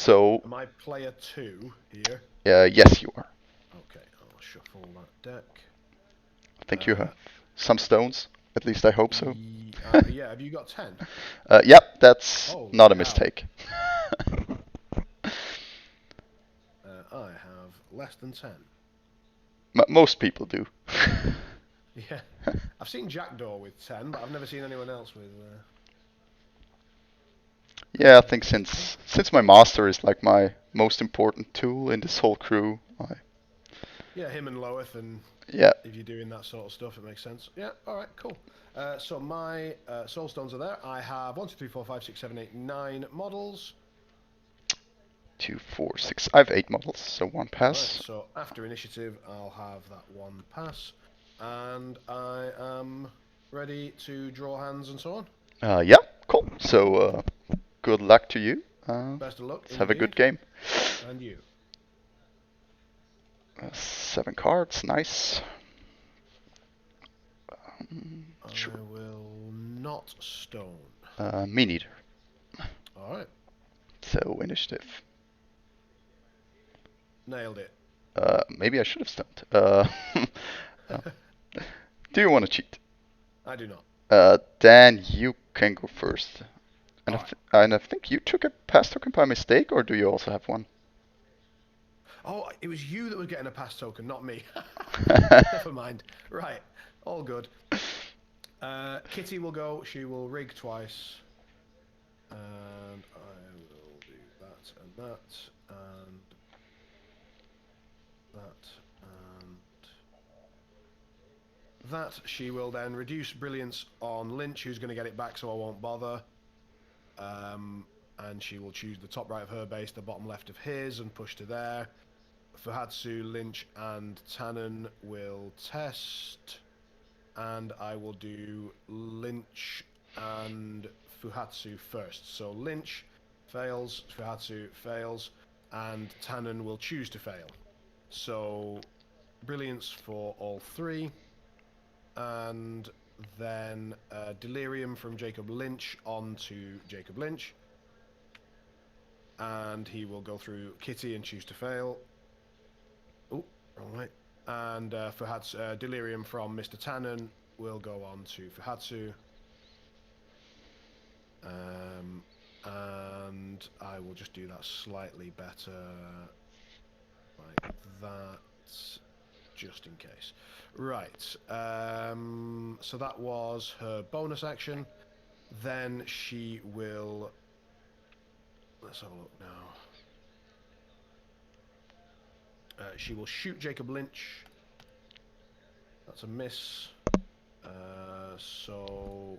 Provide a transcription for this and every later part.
So, Am I player 2 here? yes, you are. Okay, I'll shuffle that deck. I think you Uh, have some stones. At least I hope so. yeah, have you got 10? Yep, that's Holy not a cow. mistake. I have less than 10. Most people do. Yeah. I've seen Jackdaw with 10, but I've never seen anyone else with Yeah, I think less than 10. since my master is like my most important tool in this whole crew, Yeah, him and Lohith, and yeah, if you're doing that sort of stuff, it makes sense. Yeah, alright, cool. So my soulstones are there. I have 1, 2, 3, 4, 5, 6, 7, 8, 9 models. 2, 4, 6. I have 8 models, so one Right, pass. so after initiative, I'll have that one pass. And I am ready to draw hands and so on. Yeah, cool. So good luck to you. Best of luck, Let's have a good indeed. game. And you. 7 cards, nice. I Sure. will not stone. Me neither. Alright, So initiative. nailed it. Maybe I should have stoned. Uh, do you want to cheat? I do not. Dan, you can go first. Alright. And I think you took a pass token by mistake, or do you also have one? Oh, it was you that was getting a pass token, not me. Never mind. Right, all good. Kitty will go. She will rig twice. And I will do that and that and that and that. She will then reduce brilliance on Lynch, who's going to get it back, so I won't bother. And she will choose the top right of her base, the bottom left of his, and push to there. Fuhatsu, Lynch, and Tannen will test, and I will do Lynch and Fuhatsu first. So Lynch fails, Fuhatsu fails, and Tannen will choose to fail. So brilliance for all three, and then delirium from Jacob Lynch onto Jacob Lynch, and he will go through Kitty and choose to fail. Oh, wrong way. And Fuhatsu, delirium from Mr. Tannen will go on to Fuhatsu. And I will just do that slightly better, like that, just in case. Right. So that was her bonus action. Then she will. Let's have a look now. She will shoot Jacob Lynch. That's a miss. So.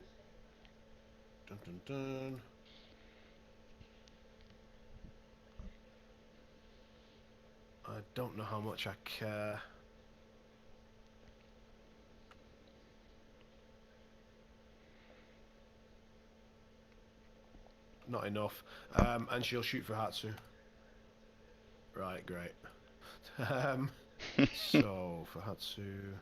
Dun, dun, dun. I don't know how much I care. Not enough. And she'll shoot for Hatsu. Right, great. um, so, for Hatsu.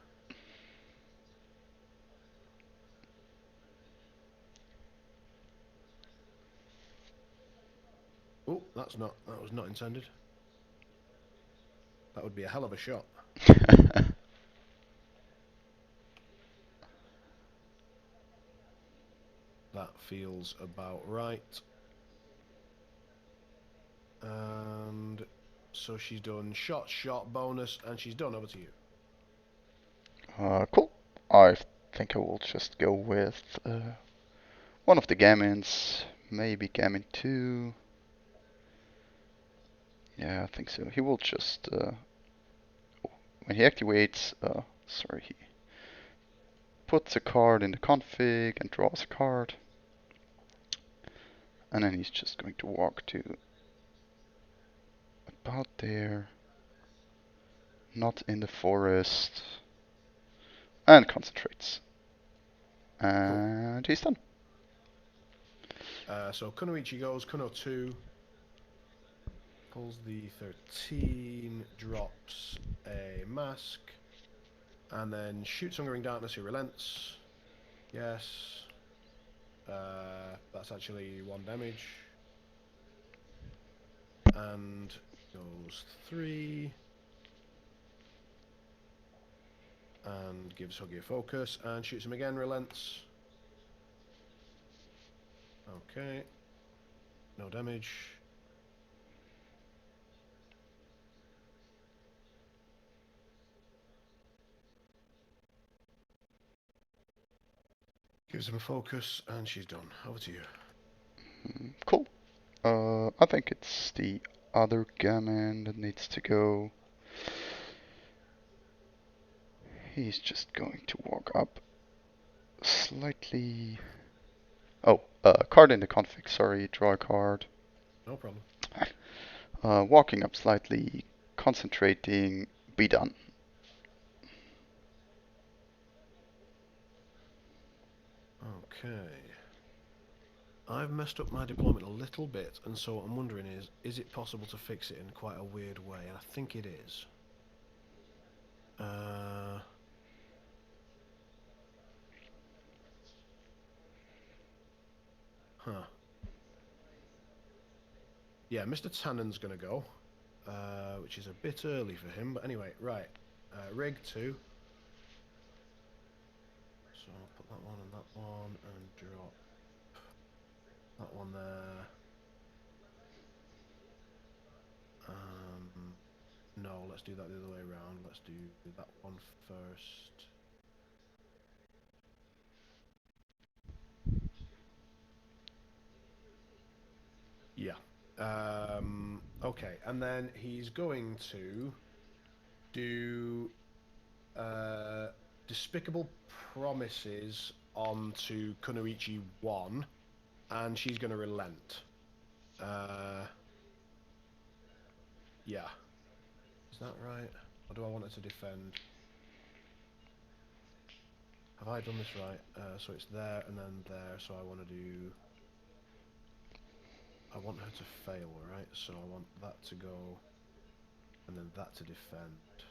Oh, that was not intended. That would be a hell of a shot. That feels about right. And so she's done shot, bonus, and she's done. Over to you. Cool. I think I will just go with one of the Gamins. Maybe Gamin 2. Yeah, I think so. He will just, when he activates, sorry, he puts a card in the config and draws a card. And then he's just going to walk to about there, not in the forest, and concentrates. Cool. And he's done. So Kunoichi goes. Kuno 2 pulls the 13, drops a mask, and then shoots Hungering Darkness, who relents. Yes. That's actually 1 damage. and goes 3. And gives Huggy a focus and shoots him again, relents. Okay. No damage. Gives him a focus and she's done. Over to you. Cool. I think it's the other gamin that needs to go. He's just going to walk up slightly. Oh, card in the config, sorry, draw a card. No problem. Walking up slightly, concentrating, be done. Okay. I've messed up my deployment a little bit, and so what I'm wondering is it possible to fix it in quite a weird way? And I think it is. Huh. Yeah, Mr. Tannen's going to go, which is a bit early for him, but anyway, right. Rig 2. So I'll put that one and that one and drop that one there. No, let's do that the other way around. Let's do that one first. Yeah. Okay, and then he's going to do Despicable Promises onto Kunoichi 1, and she's going to relent. Yeah. Is that right? Or do I want her to defend? Have I done this right? So it's there and then there, so I want to do... I want her to fail, right? So I want that to go, and then that to defend.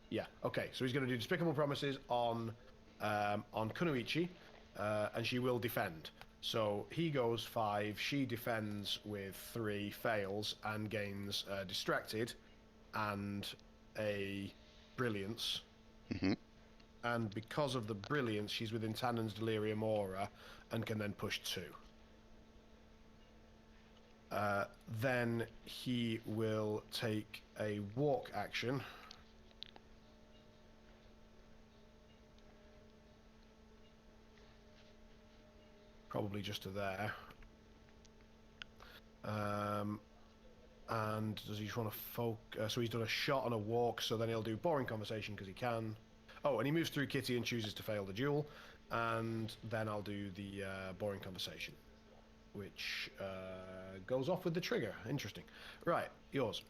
Yeah, okay, so he's going to do Despicable Promises on Kunoichi, and she will defend. So he goes 5, she defends with 3, fails, and gains Distracted, and a Brilliance. Mm-hmm. And because of the Brilliance, she's within Tannen's Delirium Aura, and can then push 2. Then he will take a walk action. Probably just to there. And does he just want to focus? So he's done a shot and a walk, so then he'll do Boring Conversation because he can. Oh, and he moves through Kitty and chooses to fail the duel. And then I'll do the Boring Conversation, which goes off with the trigger. Interesting. Right, yours.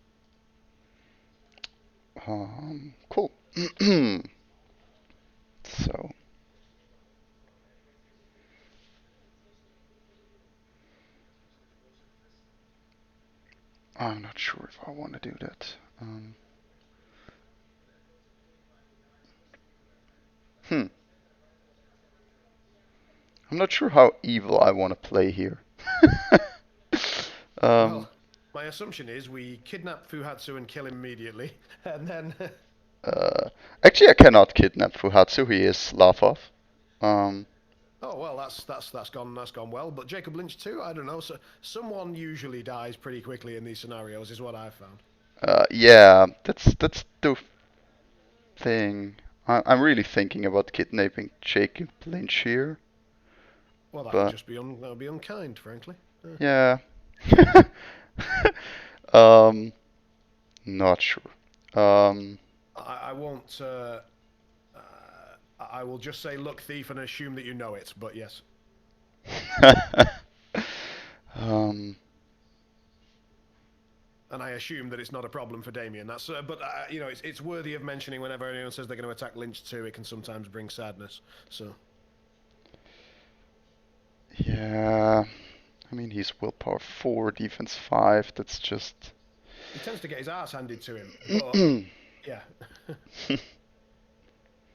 Cool. So... I'm not sure if I want to do that. I'm not sure how evil I want to play here. Well, my assumption is we kidnap Fuhatsu and kill him immediately, and then... Actually, I cannot kidnap Fuhatsu. He is laugh off. Oh well, that's gone well. But Jacob Lynch too. I don't know. So someone usually dies pretty quickly in these scenarios, is what I've found. Yeah, that's the thing. I'm really thinking about kidnapping Jacob Lynch here. Well, that would But just be that would be unkind, frankly. yeah. um, not sure. I won't. I will just say "look, thief" and assume that you know it. But yes. um, And I assume that it's not a problem for Damian. That's but you know, it's worthy of mentioning whenever anyone says they're going to attack Lynch too. It can sometimes bring sadness. So. yeah. I mean, he's willpower 4, defense 5. That's just... He tends to get his ass handed to him, but yeah.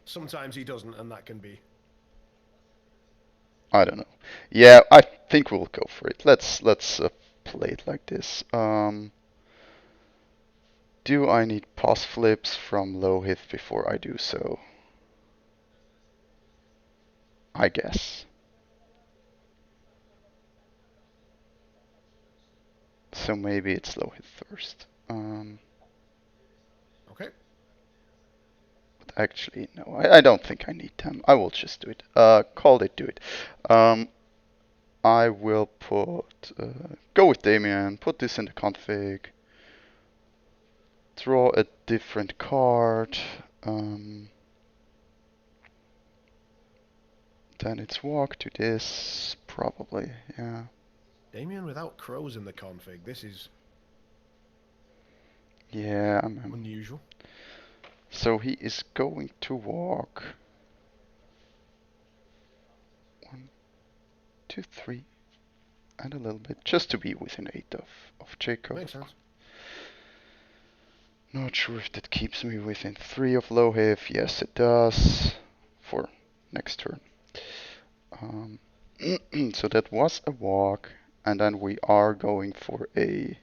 Sometimes he doesn't, and that can be. I don't know. Yeah, I think we'll go for it. Let's play it like this. Do I need pause flips from Lohith before I do so? I guess. So maybe it's Lohith first. Okay. But actually, no, I don't think I need them. I will just do it. Call it, do it. I will go with Damian, put this in the config, draw a different card. Then it's walk to this, probably, yeah. Damian without crows in the config. This is Yeah, unusual. So he is going to walk 1, 2, 3, and a little bit, just to be within 8 of Jacob. Makes sense. Not sure if that keeps me within 3 of Lohith. Yes, it does. For next turn. So that was a walk, and then we are going for a...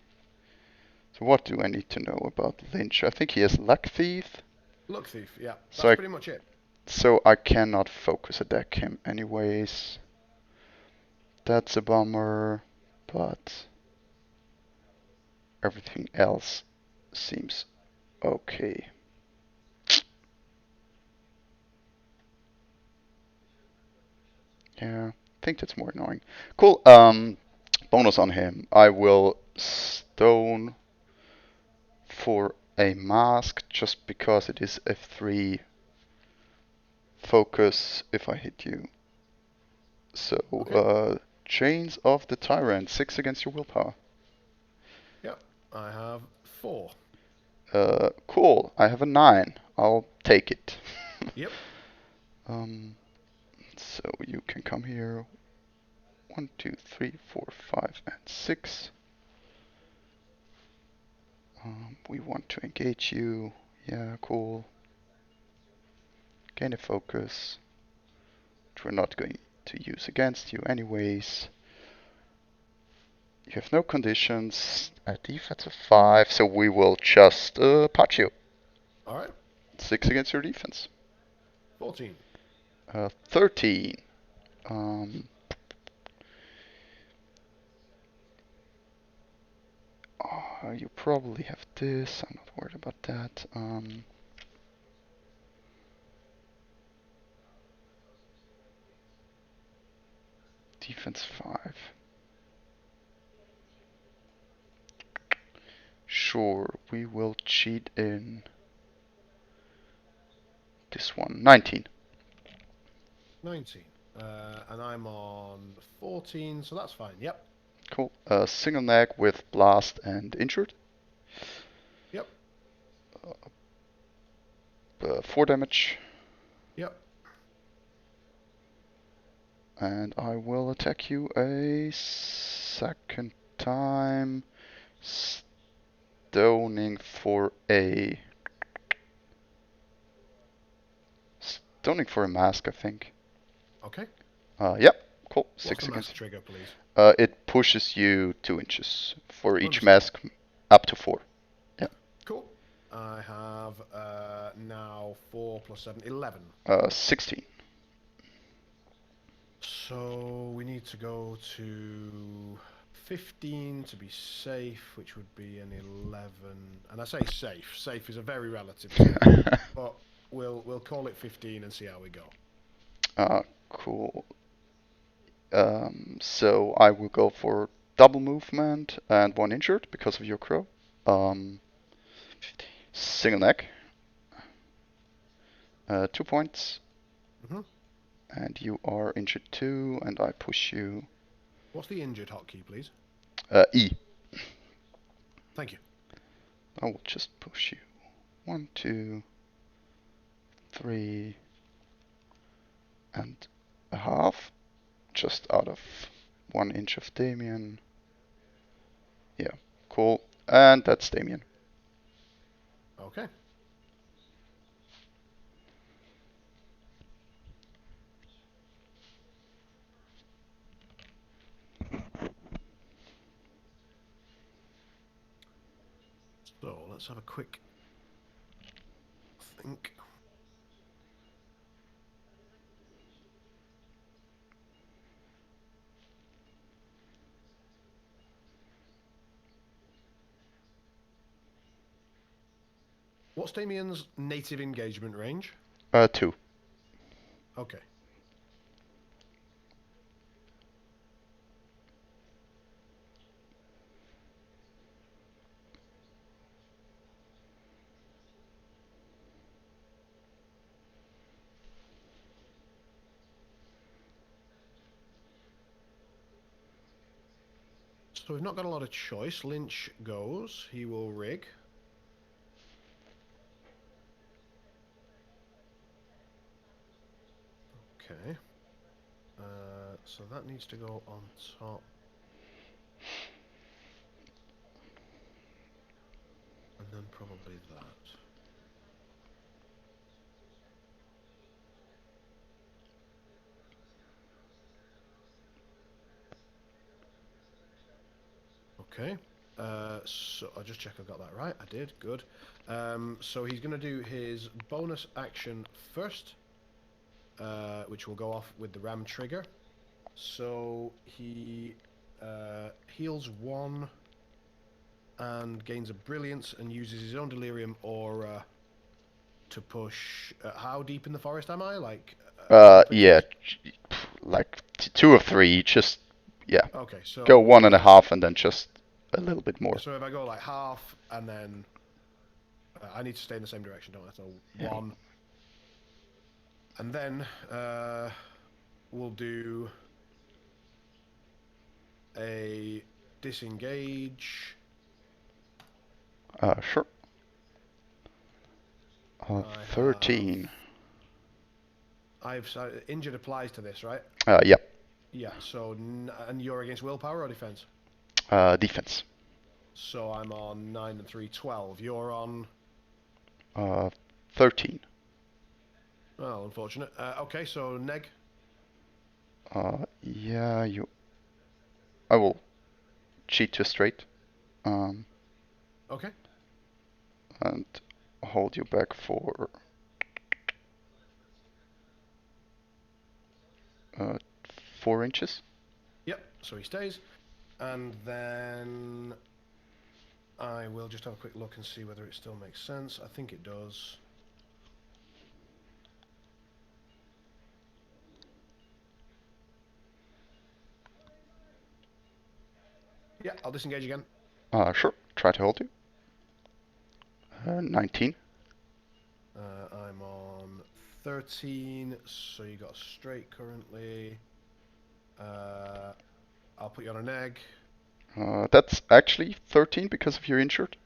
So what do I need to know about Lynch? I think he has Luck Thief. Luck Thief, yeah. So That's pretty much it. So I cannot focus attack him anyways. That's a bummer, but everything else seems okay. Yeah, I think that's more annoying. Cool. Bonus on him. I will stone for a mask just because it is F3 focus if I hit you. So, Okay. Chains of the Tyrant, 6 against your willpower. Yep. I have 4. Cool. I have a 9. I'll take it. Yep. So you can come here. 1, 2, 3, 4, 5, and 6. We want to engage you. Yeah, cool. Gain a focus, which we're not going to use against you anyways. You have no conditions. A defense of 5, so we will just patch you. Alright. 6 against your defense. 14. 13. You probably have this. I'm not worried about that. Defense 5. Sure, we will cheat in this one. 19. 19. And I'm on 14, so that's fine. Yep. Cool. Single neck with blast and injured. Yep. 4 damage. Yep. And I will attack you a second time. Stoning for a mask, I think. Okay. Yep. Cool. What's 6 the mask against. trigger, please? It pushes you 2 inches for each Understood. mask, up to 4. Yeah. Cool. I have now 4 plus 7, 11. 16. So we need to go to 15 to be safe, which would be an 11. And I say safe. Safe is a very relative term, but we'll call it 15 and see how we go. Cool. So I will go for double movement and 1 injured because of your crow. Single neck. 2 points. Mm-hmm. And you are injured 2, and I push you. What's the injured hotkey, please? E. Thank you. I will just push you. 1, 2, 3, and a half. Just out of 1 inch of Damian. Yeah, cool. And that's Damian. Okay. let's have a quick think. What's Damian's native engagement range? 2. Okay. So we've not got a lot of choice. Lynch goes. He will rig. Okay. So that needs to go on top. And then probably that. Okay. So I'll just check I've got that right. I did. Good. So he's going to do his bonus action first, which will go off with the ram trigger. So he heals 1 and gains a brilliance and uses his own delirium aura to push. How deep in the forest am I? Like. Yeah, like 2 or 3. Just Okay. So go 1.5 and then just a little bit more. So if I go like half and then I need to stay in the same direction, don't I? So Yeah. 1, and then we'll do a disengage. Sure. 13. Injured applies to this, right? Yeah. Yeah. So and you're against willpower or defense? Defense. So I'm on 9 and 3, 12. You're on. 13. Well, unfortunate. Okay, so neg. Yeah, I will cheat to straight. Okay. And hold you back for 4 inches. Yep. So he stays, and then I will just have a quick look and see whether it still makes sense. I think it does. Yeah, I'll disengage again. Sure. Try to hold you. 19. I'm on 13, so you got a straight currently. I'll put you on an egg. That's actually 13 because of your injured.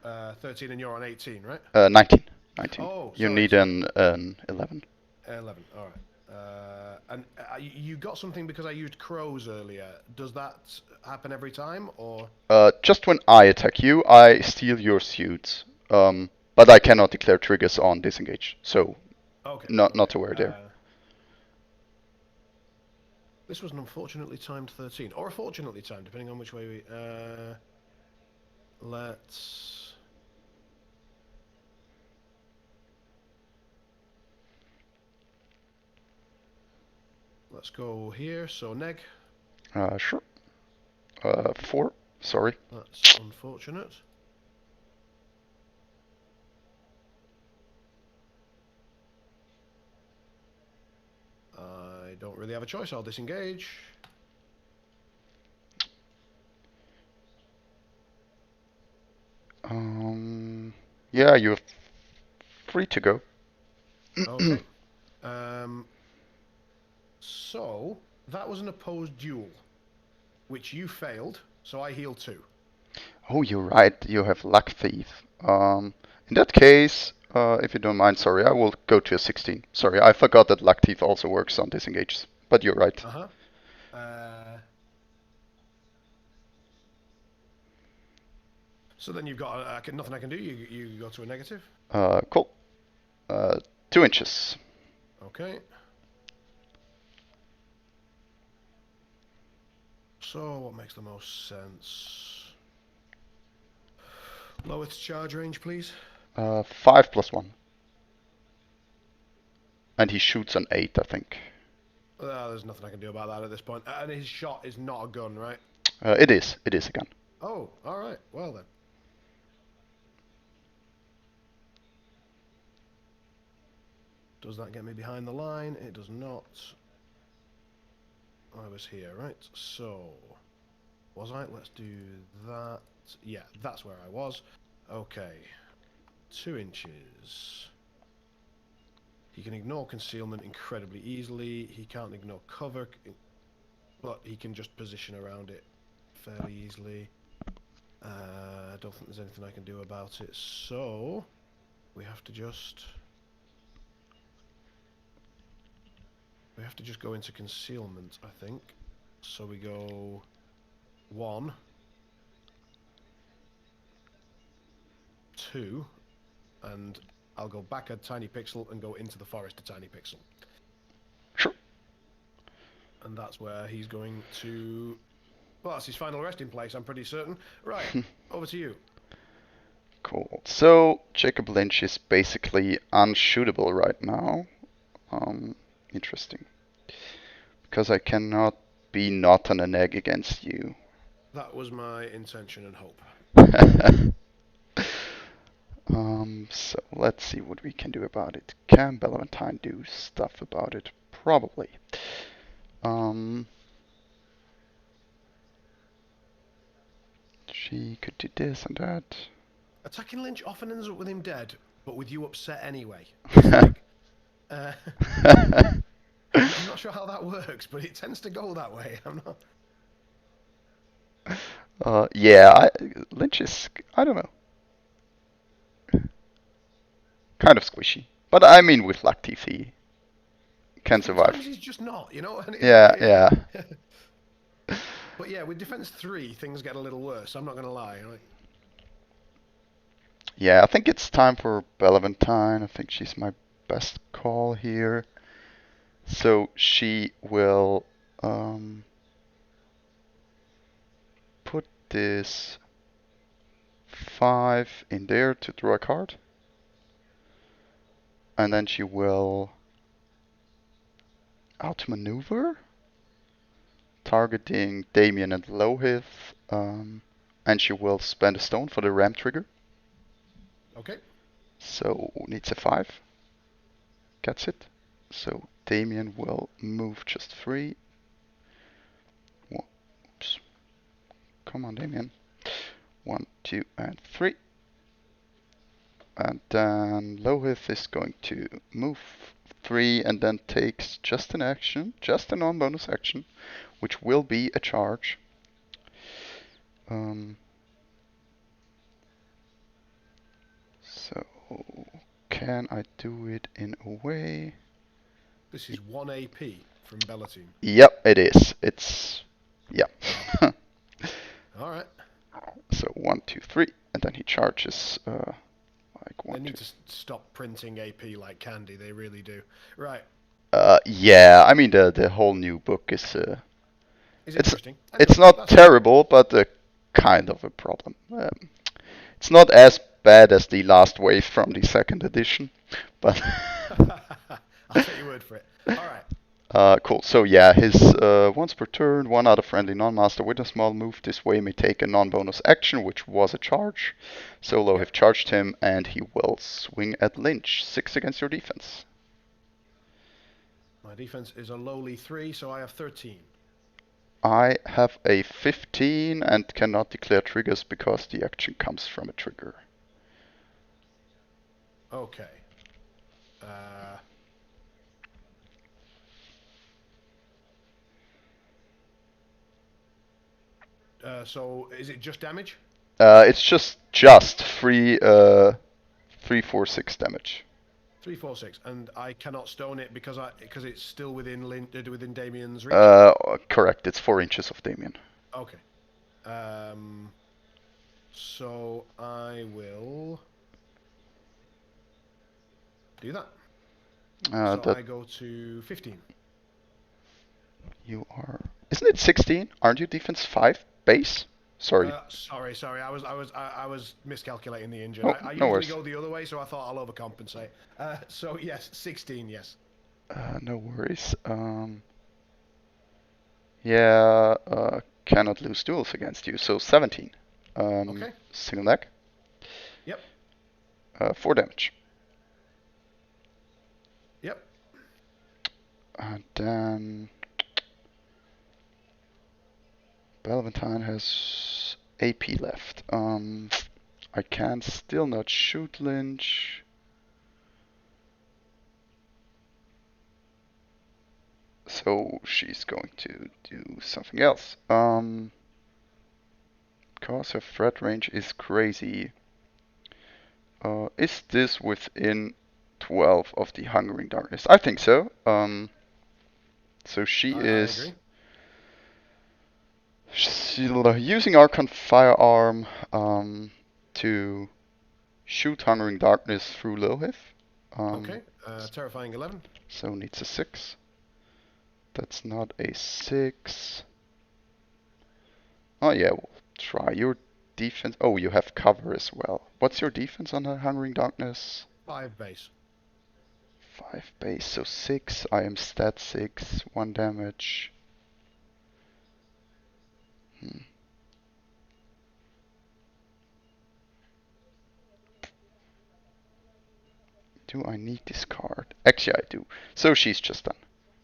13 and you're on 18, right? 19. 19. Oh, You sorry. need an 11. 11, alright. And you got something because I used crows earlier. Does that happen every time, or? Just when I attack you, I steal your suits. But I cannot declare triggers on disengage, so Okay. not to worry there. This was an unfortunately timed 13, or a fortunately timed, depending on which way we. Let's go here. So neg. Sure. 4. Sorry. That's unfortunate. I don't really have a choice. I'll disengage. Yeah, you're free to go. Okay. So that was an opposed duel, which you failed. So I heal 2. Oh, you're right. You have Luck Thief. In that case, if you don't mind, sorry, I will go to a 16. Sorry, I forgot that Luck Thief also works on disengages. But you're right. Uh-huh. So then you've got nothing I can do. You go to a negative. Cool. 2 inches. Okay. So what makes the most sense? Lohith's charge range, please. 5+1. And he shoots an 8, I think. There's nothing I can do about that at this point. And his shot is not a gun, right? It is. It is a gun. Oh, alright. Well then. Does that get me behind the line? It does not. I was here, right? So, was I? Let's do that. Yeah, that's where I was. Okay. 2 inches. He can ignore concealment incredibly easily. He can't ignore cover, but he can just position around it fairly easily. I don't think there's anything I can do about it, so we have to just go into concealment, I think. So we go 1, 2, and I'll go back a tiny pixel and go into the forest a tiny pixel. Sure. And that's where he's going to... Well, that's his final resting place, I'm pretty certain. Right, over to you. Cool. So, Jacob Lynch is basically unshootable right now. Interesting. Because I cannot be not on an egg against you. That was my intention and hope. So let's see what we can do about it. Can Bellaventine do stuff about it? Probably. She could do this and that. Attacking Lynch often ends up with him dead, but with you upset anyway. It's like, I'm not sure how that works, but it tends to go that way. I'm not. Yeah, Lynch is, I don't know, kind of squishy. But I mean, with luck teeth, he can survive. Sometimes he's just not, you know? And Yeah, yeah. But yeah, with defense 3, things get a little worse. I'm not going to lie. Yeah, I think it's time for Bellaventine. I think she's my best call here. So she will put this 5 in there to draw a card. And then she will outmaneuver, targeting Damian and Lohith. And she will spend a stone for the ram trigger. Okay. So needs a 5. Gets it. So Damian will move just 3. Whoops. Come on, Damian. 1, 2, and 3. And then Lohith is going to move 3 and then takes just an action, just a non-bonus action, which will be a charge. So can I do it in a way? This is 1 AP from Bellaventine. Yep, it is. It's, yeah. Alright. So 1, 2, 3, and then he charges like 1, They need 2. to stop printing AP like candy, they really do. Right. Yeah, I mean the whole new book is Is interesting. It's not terrible, but kind of a problem. It's not as bad as the last wave from the second edition, but I'll take your word for it. Alright. cool. So yeah, his once per turn, one other friendly non-master with a small move this way may take a non-bonus action, which was a charge. So Lohith charged him, and he will swing at Lynch. 6 against your defense. My defense is a lowly 3, so I have 13. I have a 15 and cannot declare triggers because the action comes from a trigger. Okay. So is it just damage? It's just 3, 3, 4, 6 damage. 3, 4, 6, and I cannot stone it because it's still within Damian's reach. Correct. It's 4 inches of Damian. Okay. So I will do that. So I go to 15. You are. Isn't it 16? Aren't you defense 5 base? Sorry. Sorry. I was miscalculating the engine. Oh, I no usually worries. go the other way, so I thought I'll overcompensate. So yes, 16. Yes. No worries. Yeah, cannot lose duels against you. So 17. Okay. Single neck. Yep. 4 damage. Yep. And then Bellaventine has AP left. I can still not shoot Lynch. So she's going to do something else. Because her threat range is crazy. Is this within 12 of the Hungering Darkness? I think so. So she I is agree. using Arcane Firearm to shoot Hungering Darkness through Lohith. Okay. Terrifying 11. So needs a 6. That's not a 6. Oh yeah, we'll try your defense. Oh, you have cover as well. What's your defense on the Hungering Darkness? 5 base. 5 base, so 6. I am stat 6, 1 damage. Do I need this card? Actually, I do. So she's just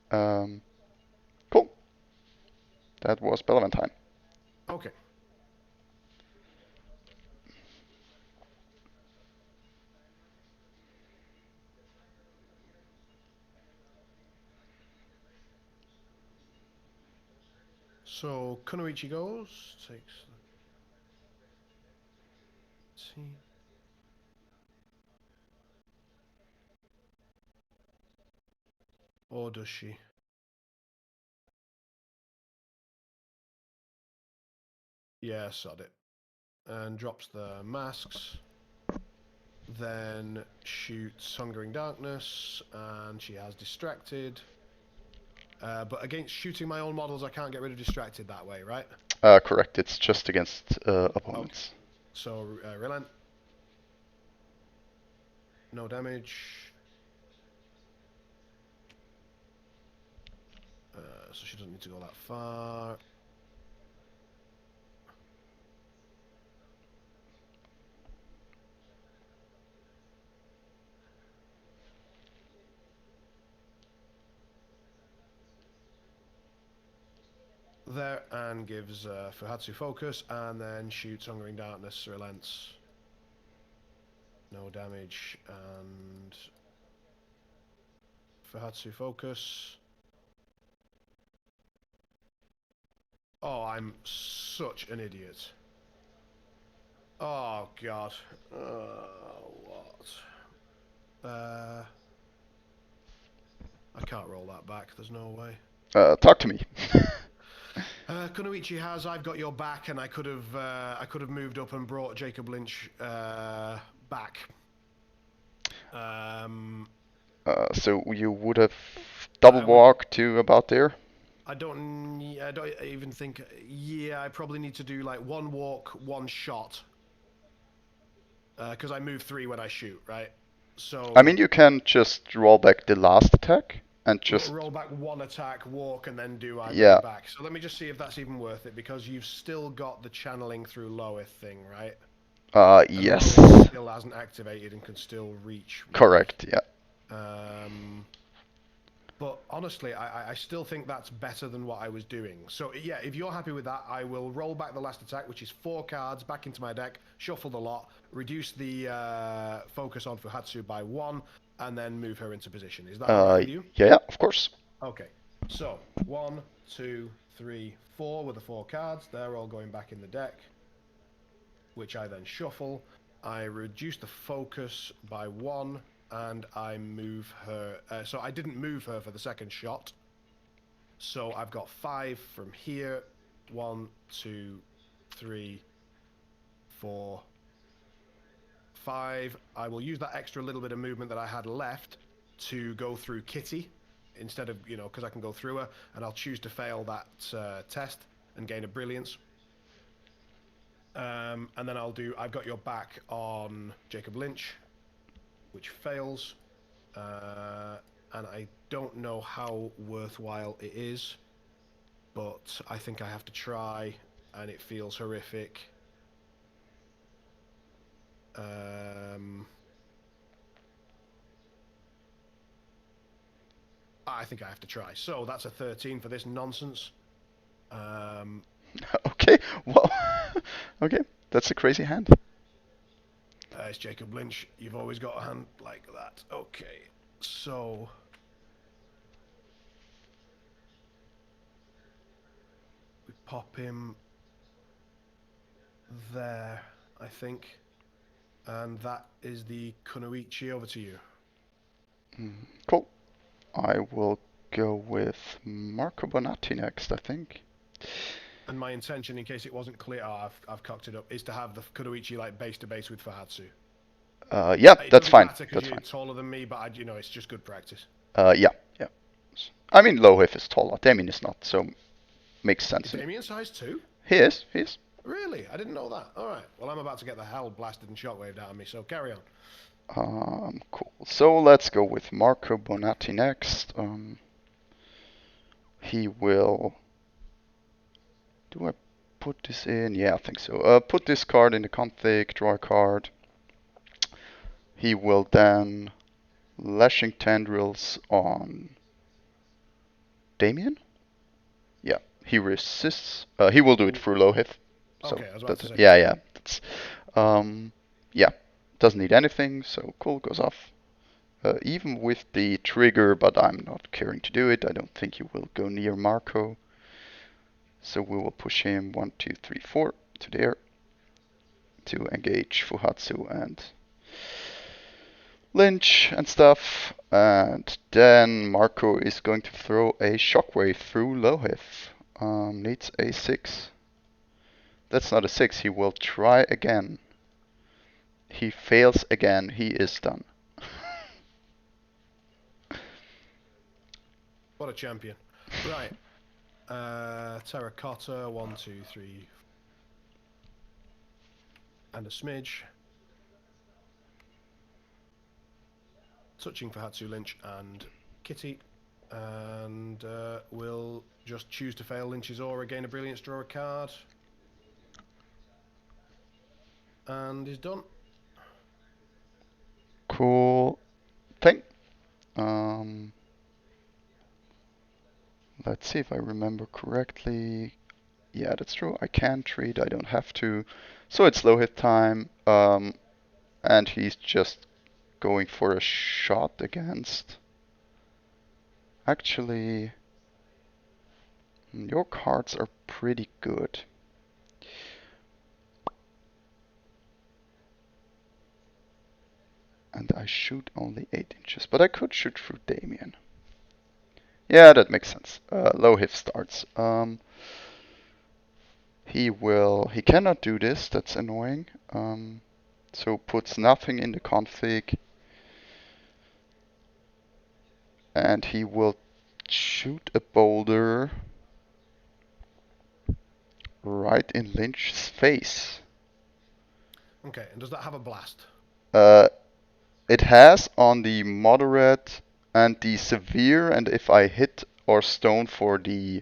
done. Cool. That was Bellaventine. Okay. So Kunoichi goes, takes the team. Or does she? Yeah, sod it. And drops the masks. Then shoots Hungering Darkness, and she has distracted. But against shooting my own models, I can't get rid of distracted that way, right? Correct. It's just against Okay. opponents. So relent. No damage. So she doesn't need to go that far. There, and gives Fuhatsu focus, and then shoots Hungering Darkness, relents. No damage, and Fuhatsu focus. Oh, I'm such an idiot. Oh, God. What? I can't roll that back, there's no way. Talk to me. Kunoichi has I've got your back, and I could have moved up and brought Jacob Lynch back. So you would have double walk to about there? I don't even think. Yeah, I probably need to do like 1 walk, 1 shot. Because I move 3 when I shoot, right? So I mean, you can just roll back the last attack and just roll back 1 attack, walk, and then do I've got yeah. your back. So let me just see if that's even worth it, because you've still got the channeling through Lohith thing, right? And Yes. Lohith still hasn't activated and can still reach me. Correct. Yeah. But honestly, I still think that's better than what I was doing. So yeah, if you're happy with that, I will roll back the last attack, which is 4 cards, back into my deck, shuffle the lot, reduce the focus on Fuhatsu by 1, and then move her into position. Is that alright with you? Yeah, of course. Okay. So 1, 2, 3, 4 with the 4 cards. They're all going back in the deck, which I then shuffle. I reduce the focus by 1, and I move her. So I didn't move her for the second shot. So I've got 5 from here. 1, 2, 3, 4, 5. I will use that extra little bit of movement that I had left to go through Kitty instead of, because I can go through her, and I'll choose to fail that test and gain a brilliance. And then I've got your back on Jacob Lynch, which fails. And I don't know how worthwhile it is, but I think I have to try, and it feels horrific. I think I have to try. So that's a 13 for this nonsense. Okay, well, okay, that's a crazy hand. It's Jacob Lynch. You've always got a hand like that. Okay, so we pop him there, I think. And that is the Kunoichi. Over to you. Cool. I will go with Marco Bonatti next, I think. And my intention, in case it wasn't clear, I've cocked it up, is to have the Kunoichi like base to base with Fuhatsu. Yeah, It that's doesn't fine. matter because That's you're fine. taller than me, but it's just good practice. Yeah, yeah. I mean, Lohith is taller. Damian is not, so makes sense Is to me. Damian size 2? He is. He is. Really? I didn't know that. Alright, well, I'm about to get the hell blasted and shockwaved out of me, so carry on. Cool. So let's go with Marco Bonatti next. He will. Do I put this in? Yeah, I think so. Put this card in the config, draw a card. He will then Lashing Tendrils on Damian? Yeah, he resists. He will do it through Lohith. So Okay, I was about to say. yeah. That's yeah. Doesn't need anything, so cool, goes off. Even with the trigger, but I'm not caring to do it. I don't think he will go near Marco. So we will push him 1, 2, 3, 4 to there to engage Fuhatsu and Lynch and stuff. And then Marco is going to throw a shockwave through Lohith. Needs a 6. That's not a 6. He will try again. He fails again. He is done. What a champion. Right. Terracotta, 1, 2, 3. And a smidge. Touching for Hatsu, Lynch, and Kitty. And we'll just choose to fail Lynch's aura, gain a brilliance, draw a card. And he's done. Cool thing. Let's see if I remember correctly. Yeah, that's true. I can treat. I don't have to. So it's Lohith time. And he's just going for a shot against. Actually, your cards are pretty good. And I shoot only 8 inches, but I could shoot through Damian. Yeah, that makes sense. Lohith starts. He cannot do this, that's annoying. So puts nothing in the config. And he will shoot a boulder right in Lynch's face. Okay, and does that have a blast? It has on the moderate and the severe, and if I hit or stone for the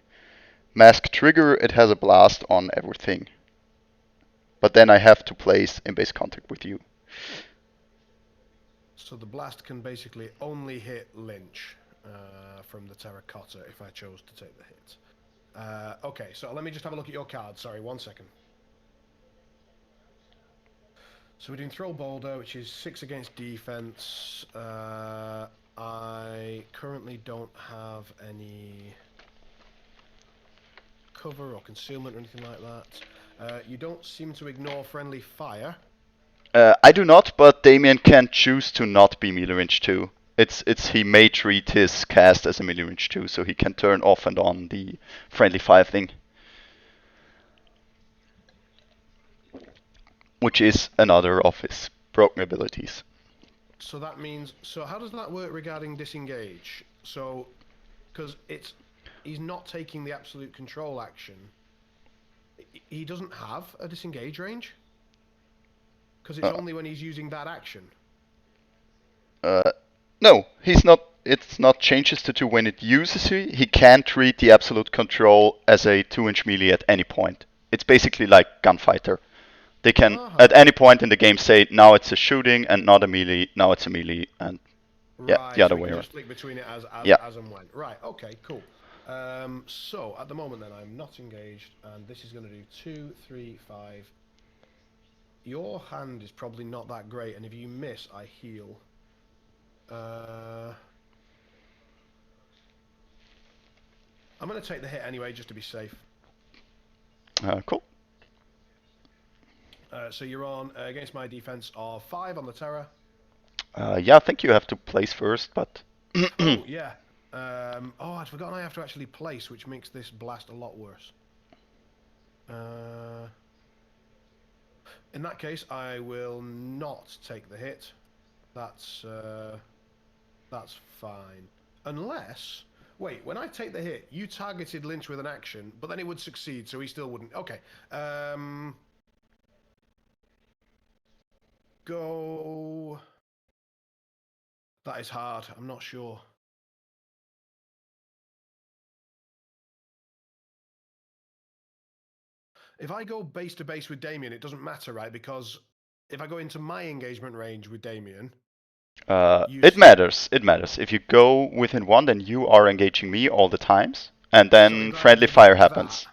mask trigger, it has a blast on everything. But then I have to place in base contact with you. So the blast can basically only hit Lynch from the Terracotta if I chose to take the hit. Okay, so let me just have a look at your card. Sorry, 1 second. So we're doing Throw Boulder, which is 6 against defense. I currently don't have any cover or concealment or anything like that. You don't seem to ignore friendly fire. I do not, but Damian can choose to not be melee range too. He may treat his cast as a melee range too, so he can turn off and on the friendly fire thing. Which is another of his broken abilities. So that means, so how does that work regarding disengage? So, because he's not taking the absolute control action. He doesn't have a disengage range? Because it's Uh, only when he's using that action. no, he's not. It's not changes to 2 when it uses you. He can treat the absolute control as a 2-inch melee at any point. It's basically like Gunfighter. They can Uh-huh. at any point in the game say now it's a shooting and not a melee. Now it's a melee, and yeah, the Right, so other he way can around. just flick between it Yeah. as and when. Right, okay, cool. So at the moment then I'm not engaged, and this is going to do 2, 3, 5. Your hand is probably not that great, and if you miss, I heal. I'm going to take the hit anyway, just to be safe. Cool. So you're on against my defense of 5 on the Terror. Yeah, I think you have to place first, but Oh, yeah. I'd forgotten I have to actually place, which makes this blast a lot worse. In that case, I will not take the hit. That's fine. Unless... Wait, when I take the hit, you targeted Lynch with an action, but then it would succeed, so he still wouldn't. Okay. Go... That is hard. I'm not sure. If I go base to base with Damian, it doesn't matter, right? Because if I go into my engagement range with Damian, it matters. It matters. If you go within 1, then you are engaging me all the times, and so then if I was friendly fire above that, happens.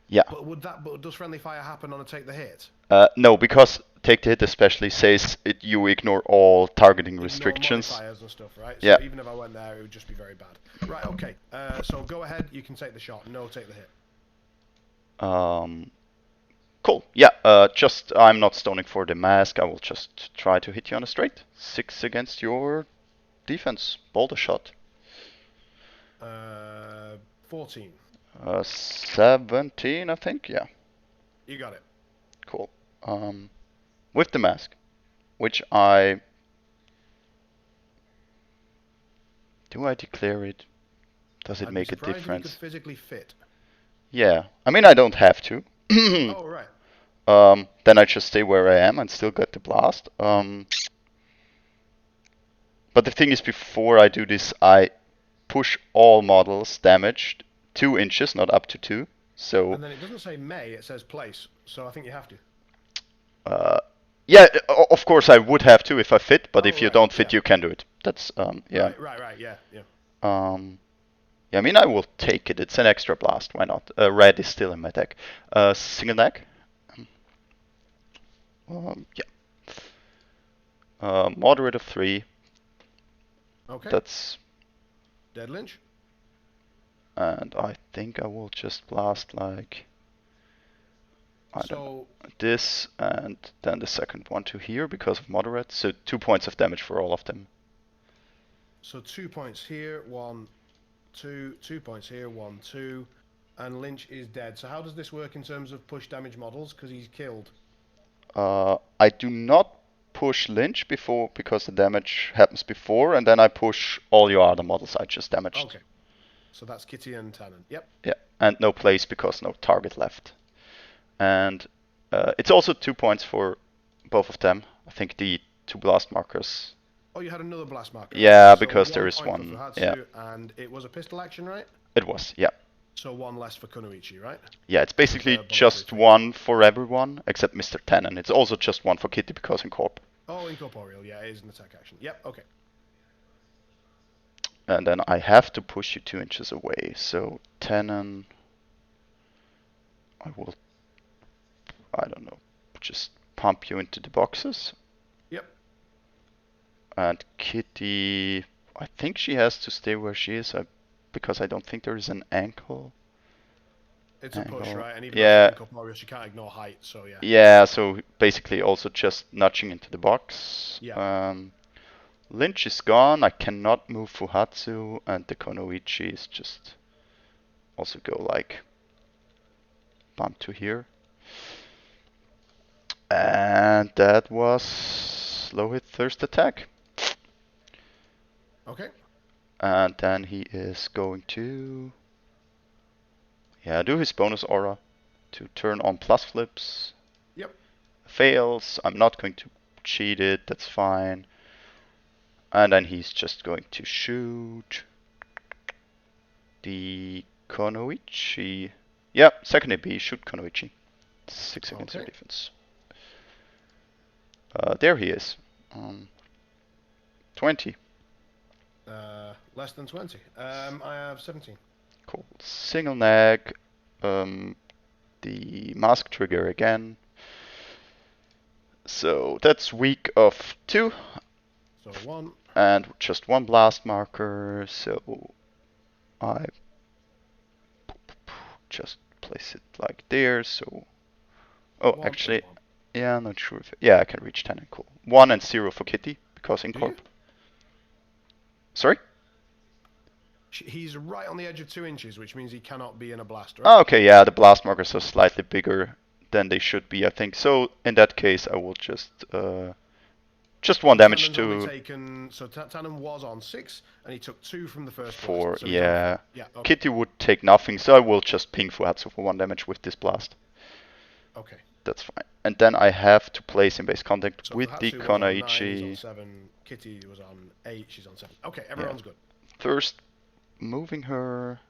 Yeah. but does friendly fire happen on a take the hit? No, because take the hit especially says you ignore all targeting Ignore restrictions. modifiers and stuff, right? Yeah. So even if I went there, it would just be very bad. Right, okay. So go ahead, you can take the shot. No, take the hit. Cool. Yeah. Just I'm not stoning for the mask. I will just try to hit you on a straight. 6 against your defense. Boulder shot. 14. 17, I think. Yeah. You got it. Cool. With the mask, which I do I declare it? Does it I'd be make a surprised if you could difference? physically fit. Yeah. I mean, I don't have to. Oh, right. Then I just stay where I am and still get the blast. But the thing is, before I do this, I push all models damaged 2 inches, not up to 2. So, And then it doesn't say may, it says place. So I think you have to. yeah, of course I would have to if I fit, but Oh, if you right. don't Yeah. fit, you can do it. That's, yeah. Right. Yeah, yeah. Yeah, I mean, I will take it. It's an extra blast. Why not? Red is still in my deck. Single deck. Yeah. Moderate of 3. Okay. That's. Dead Lynch. And I think I will just blast like. I don't know. So This and then the second one to here because of moderate. So 2 points of damage for all of them. 2 points here, 1, 2, 2 points here, 1, 2, and Lynch is dead. So how does this work in terms of push damage models? Because he's killed. I do not push Lynch before because the damage happens before, and then I push all your other models I just damaged. Okay. So that's Kitty and Tannen. Yep. Yeah, and no place because no target left. And it's also 2 points for both of them. I think the 2 blast markers. Oh, you had another blast marker. Yeah, Okay, so because there 1 is point for one. Yeah, Fuhatsu, and it was a pistol action, right? it was. Yeah. So 1 less for Kunoichi, right? Yeah, it's basically Bonatti just thing. 1 for everyone except Mr. Tannen. It's also just 1 for Kitty because Incorp. Oh, incorporeal. Yeah, it is an attack action. Yep. Okay. And then I have to push you 2 inches away. So Tannen, I will, I don't know, just pump you into the boxes. Yep. And Kitty, I think she has to stay where she is because I don't think there is an ankle. It's a push, right? And even Yeah. though she's incorporeal, she can't ignore height. So yeah. Yeah, so basically also just nudging into the box. Yeah. Lynch is gone. I cannot move Fuhatsu, and the Kunoichi is just also go like bump to here. And that was Lohith first attack. Okay. And then he is going to do his bonus aura to turn on plus flips. Yep. Fails. I'm not going to cheat it. That's fine. And then he's just going to shoot the Kunoichi. Yeah, second AB, shoot Kunoichi. 6 against your defense. There he is. 20. Less than 20. I have 17. Cool. Single nag. The mask trigger again. So that's weak of 2. So 1. And just 1 blast marker. So I just place it like there. So, oh, actually, yeah, I'm not sure if, yeah, I can reach Tannen. Cool. 1 and 0 for Kitty because Incorp. Sorry? He's right on the edge of 2 inches, which means he cannot be in a blast, right? Oh, okay, yeah, the blast markers are slightly bigger than they should be, I think. So in that case, I will just 1 damage Tannen's to. only taken, so Tannen was on 6, and he took 2 from the first 4, blast. So yeah. Yeah. Okay. Kitty would take nothing, so I will just ping Fuhatsu for 1 damage with this blast. Okay. That's fine. And then I have to place in base contact So with Fuhatsu the was on 9, he's Kunoichi. on 7. Kitty was on 8, she's on 7. Okay, everyone's good. First, moving her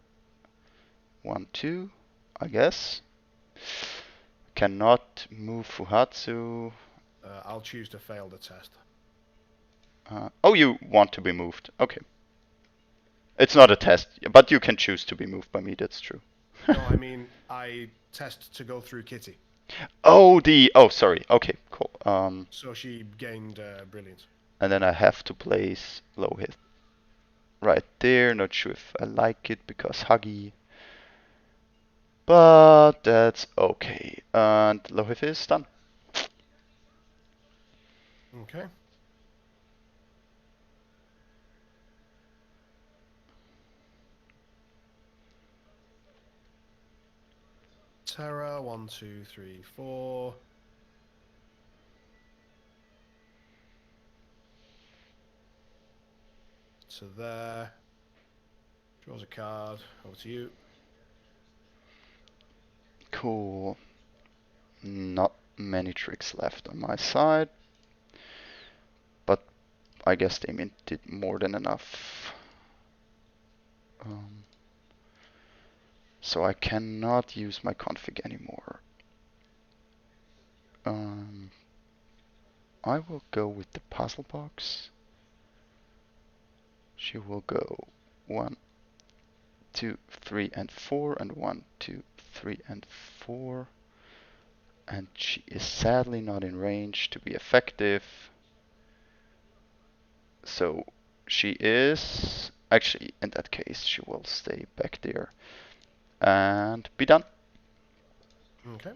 1, 2, I guess. Cannot move Fuhatsu. I'll choose to fail the test. Oh, you want to be moved. Okay. It's not a test, but you can choose to be moved by me, that's true. No, I mean, I test to go through Kitty. Oh, sorry. Okay, cool. So she gained brilliance. And then I have to place Lohith right there. Not sure if I like it because Huggy. But that's okay. And Lohith is done. Okay. Terra, 1, 2, 3, 4. So there. Draws a card. Over to you. Cool. Not many tricks left on my side. But I guess Damian did more than enough. So I cannot use my config anymore. I will go with the Puzzlebox. She will go 1, 2, 3, and 4, and 1, 2, 3, and 4. And she is sadly not in range to be effective. So she is, actually in that case she will stay back there and be done. Okay.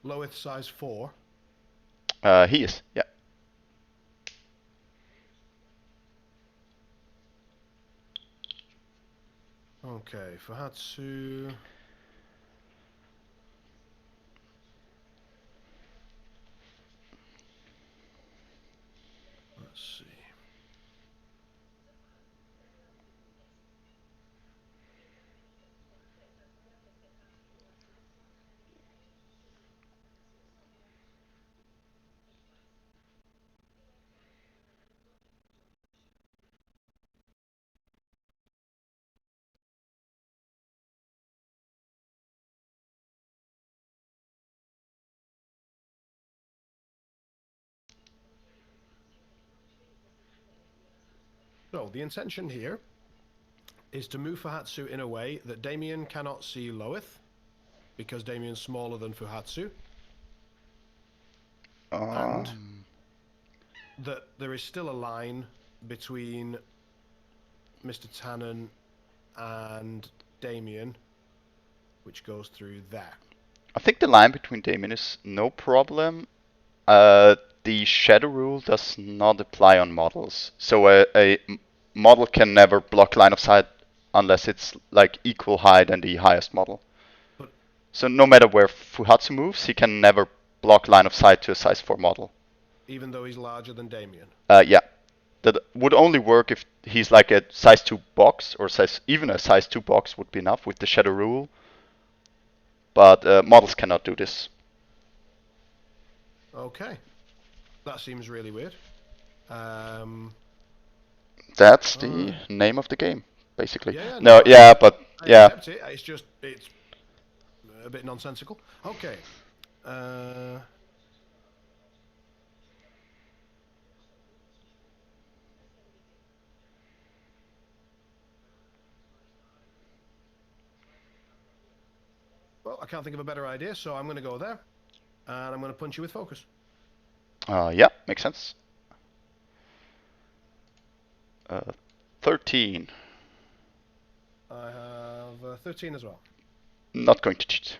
Lohith size 4. He is, yeah. Okay, Fuhatsu. Let's see. So the intention here is to move Fuhatsu in a way that Damian cannot see Lohith, because Damian's smaller than Fuhatsu, and that there is still a line between Mr. Tannen and Damian, which goes through there. I think the line between Damien is no problem. The shadow rule does not apply on models, so a model can never block line of sight unless it's like equal high than the highest model. But So no matter where Fuhatsu moves, he can never block line of sight to a size 4 model. even though he's larger than Damian. Yeah. That would only work if he's like a size 2 box, or even a size 2 box would be enough with the shadow rule. But models cannot do this. Okay. That seems really weird. That's the name of the game, basically. Yeah, no, no, yeah, but I yeah. accept it. It's a bit nonsensical. Okay. Well, I can't think of a better idea, so I'm going to go there, and I'm going to punch you with focus. Yeah, makes sense. 13. I have 13 as well. Not going to cheat.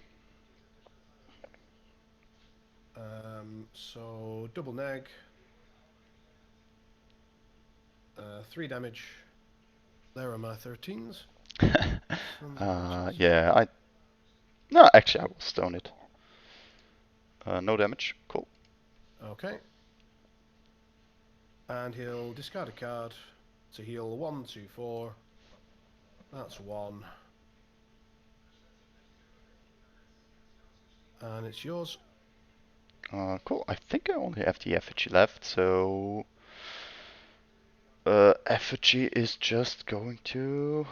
So double neg. 3 damage. There are my 13s. Yeah, no, actually I will stone it. No damage. Cool. Okay. And he'll discard a card to heal 1, 2, 4. That's 1. And it's yours. Cool. I think I only have the Effigy left, so Effigy is just going to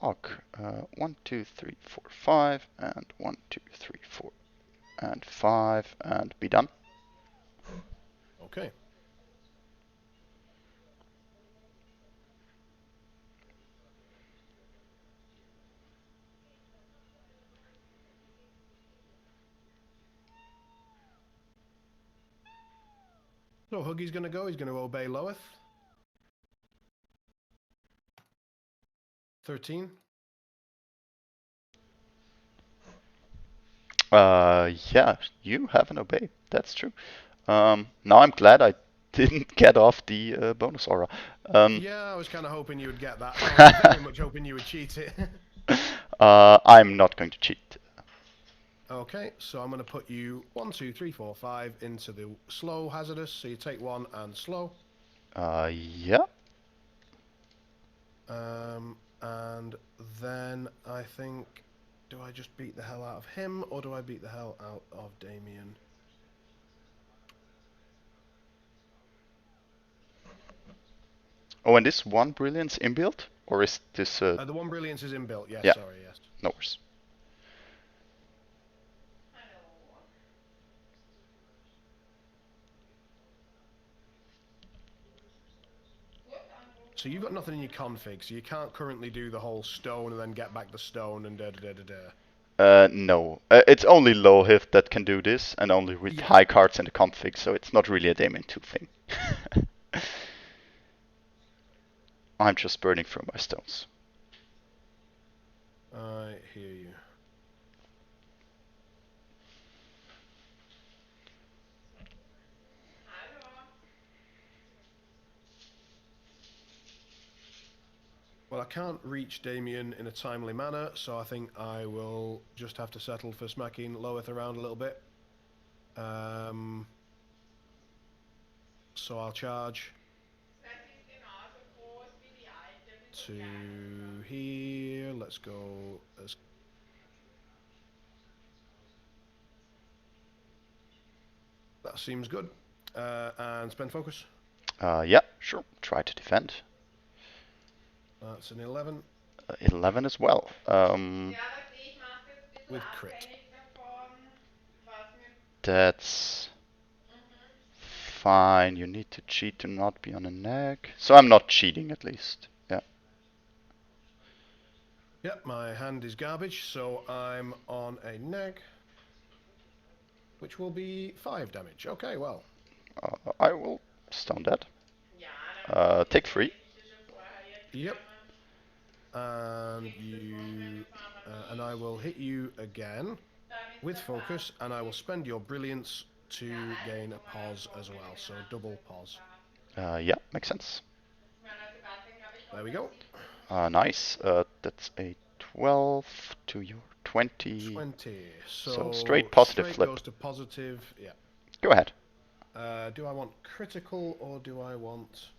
walk. 1, 2, 3, 4, 5, and 1, 2, 3, 4, and 5, and be done. Okay. So Huggy's going to go. He's going to obey Lohith. 13. Yeah, you have an obey. That's true. Now I'm glad I didn't get off the bonus aura. Yeah, I was kind of hoping you would get that. I was very much hoping you would cheat it. I'm not going to cheat. Okay, so I'm going to put you 1, 2, 3, 4, 5 into the slow hazardous. So you take 1 and slow. Yeah. And then I think, do I just beat the hell out of him, or do I beat the hell out of Damian? Oh, and this one brilliance inbuilt, or is this? The 1 brilliance is inbuilt. Yes, Yeah. sorry, yes. No worries. So you've got nothing in your config, so you can't currently do the whole stone and then get back the stone and da da da da da. No. It's only Lohith that can do this, and only with high cards in the config, so it's not really a Damian 2 thing. I'm just burning through my stones. I hear you. Well, I can't reach Damian in a timely manner, so I think I will just have to settle for smacking Lohith around a little bit. So I'll charge to here. Let's go as that seems good. And spend focus. Yeah, sure. Try to defend. That's an 11. 11 as well. With crit. That's fine. You need to cheat to not be on a neg. So I'm not cheating, at least. Yeah. Yep, my hand is garbage, so I'm on a neg. which will be 5 damage. Okay, well. I will stone that. Take 3. Yep. And and I will hit you again with focus, and I will spend your brilliance to gain a pause as well, so double pause. Yeah, makes sense. There we go. Nice. That's a 12 to your 20. 20. So So straight positive straight flip. goes to positive. Yeah. Go ahead. Do I want critical or do I want?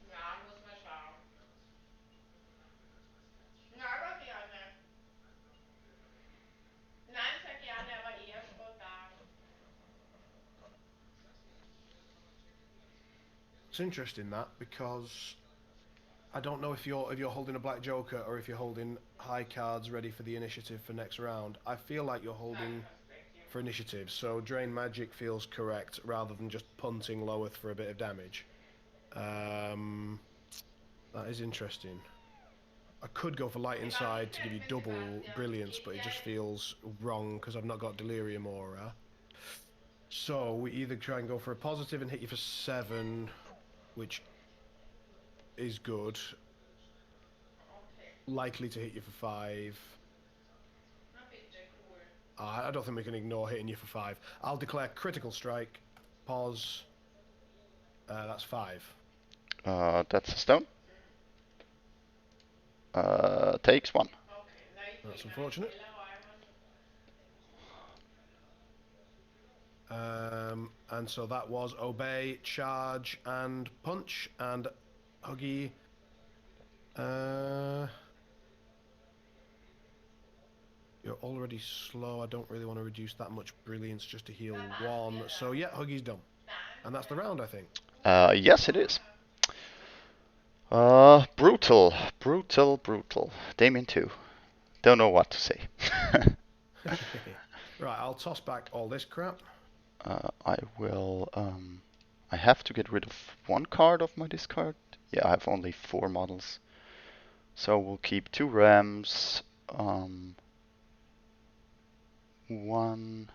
It's interesting that, because I don't know if you're holding a black joker or if you're holding high cards ready for the initiative for next round. I feel like you're holding for initiative, so drain magic feels correct rather than just punting Lohith for a bit of damage. That is interesting. I could go for light inside to give you double brilliance, but it just feels wrong because I've not got delirium aura. So we either try and go for a positive and hit you for 7, which is good. Likely to hit you for 5. I don't think we can ignore hitting you for 5. I'll declare critical strike. Pause. That's 5. That's a stone. Takes 1. That's unfortunate. And so that was obey, charge, and punch, and Huggy. You're already slow. I don't really want to reduce that much brilliance just to heal 1. So yeah, Huggy's done. And that's the round, I think. Yes, it is. Brutal. Brutal. Damian 2. Don't know what to say. Right, I'll toss back all this crap. I will. I have to get rid of 1 card of my discard. Yeah, I have only 4 models. So we'll keep 2 Rams. 1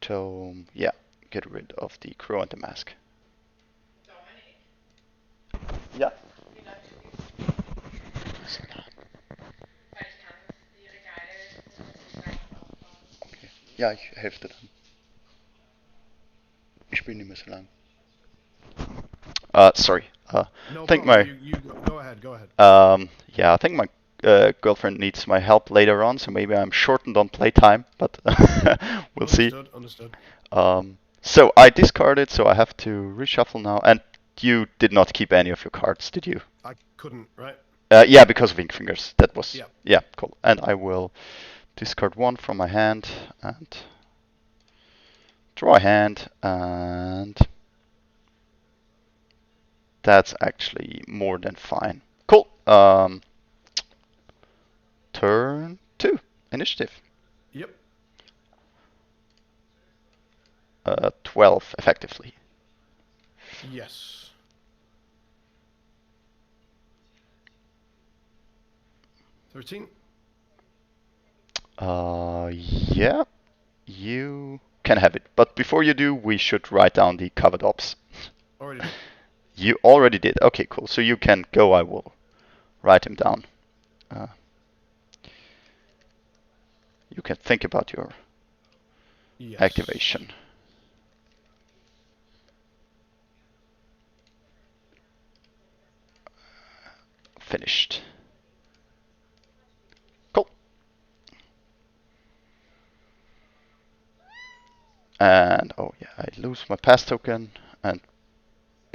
Tome. Yeah, get rid of the Crow and the Mask. Ja. Okay. Ja, ich helfe dann. Ich spiele nicht mehr so lang. Sorry. No think problem. my You go ahead. Go ahead. yeah, I think my girlfriend needs my help later on, so maybe I'm shortened on playtime, but we'll see. Understood. So I discarded, so I have to reshuffle now. And you did not keep any of your cards, did you? I couldn't, right? Yeah, because of Ink Fingers. That was Yeah. yeah, cool. And I will discard 1 from my hand and draw a hand, and that's actually more than fine. Cool. Turn 2, initiative. Yep. 12 effectively. Yes. $13. Yeah, you can have it. But before you do, we should write down the covered ops. Already done. You already did. Okay, cool. So you can go. I will write him down. You can think about your activation. Finished. Cool. And oh yeah, I lose my pass token, and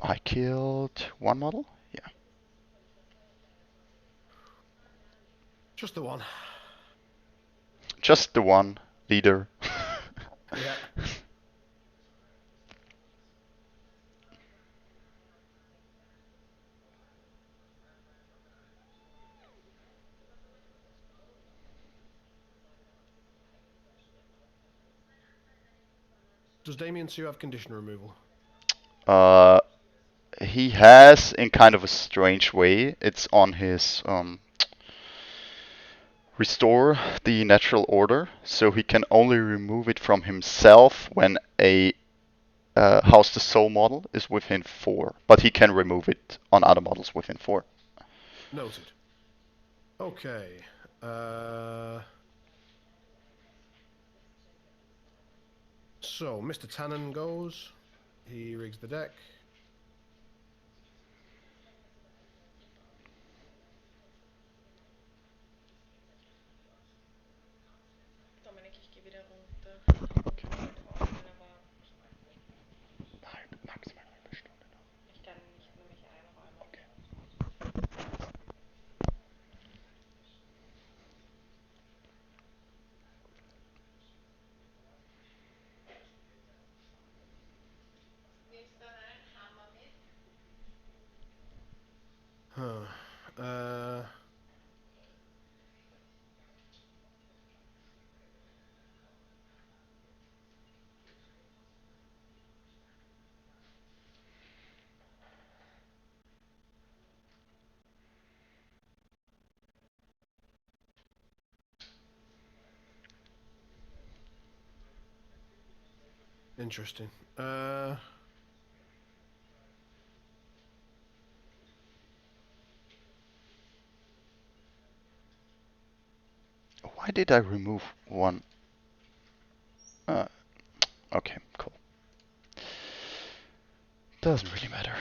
I killed 1 model. Yeah. Just the 1. Just the 1 leader. Yeah. Does Damian 2 have condition removal? He has in kind of a strange way. It's on his restore the natural order, so he can only remove it from himself when a House the Soul model is within 4, but he can remove it on other models within 4. Noted. Okay. So, Mr. Tannen goes. He rigs the deck. Dominik, ich gehe wieder runter. Ich wollte aufhören, aber Nein, maximal eine Stunde noch. ich kann nicht nur mich einräumen. Okay. Nimmst du einen Hammer mit? Interesting. Why did I remove one? Okay, cool. Doesn't really matter.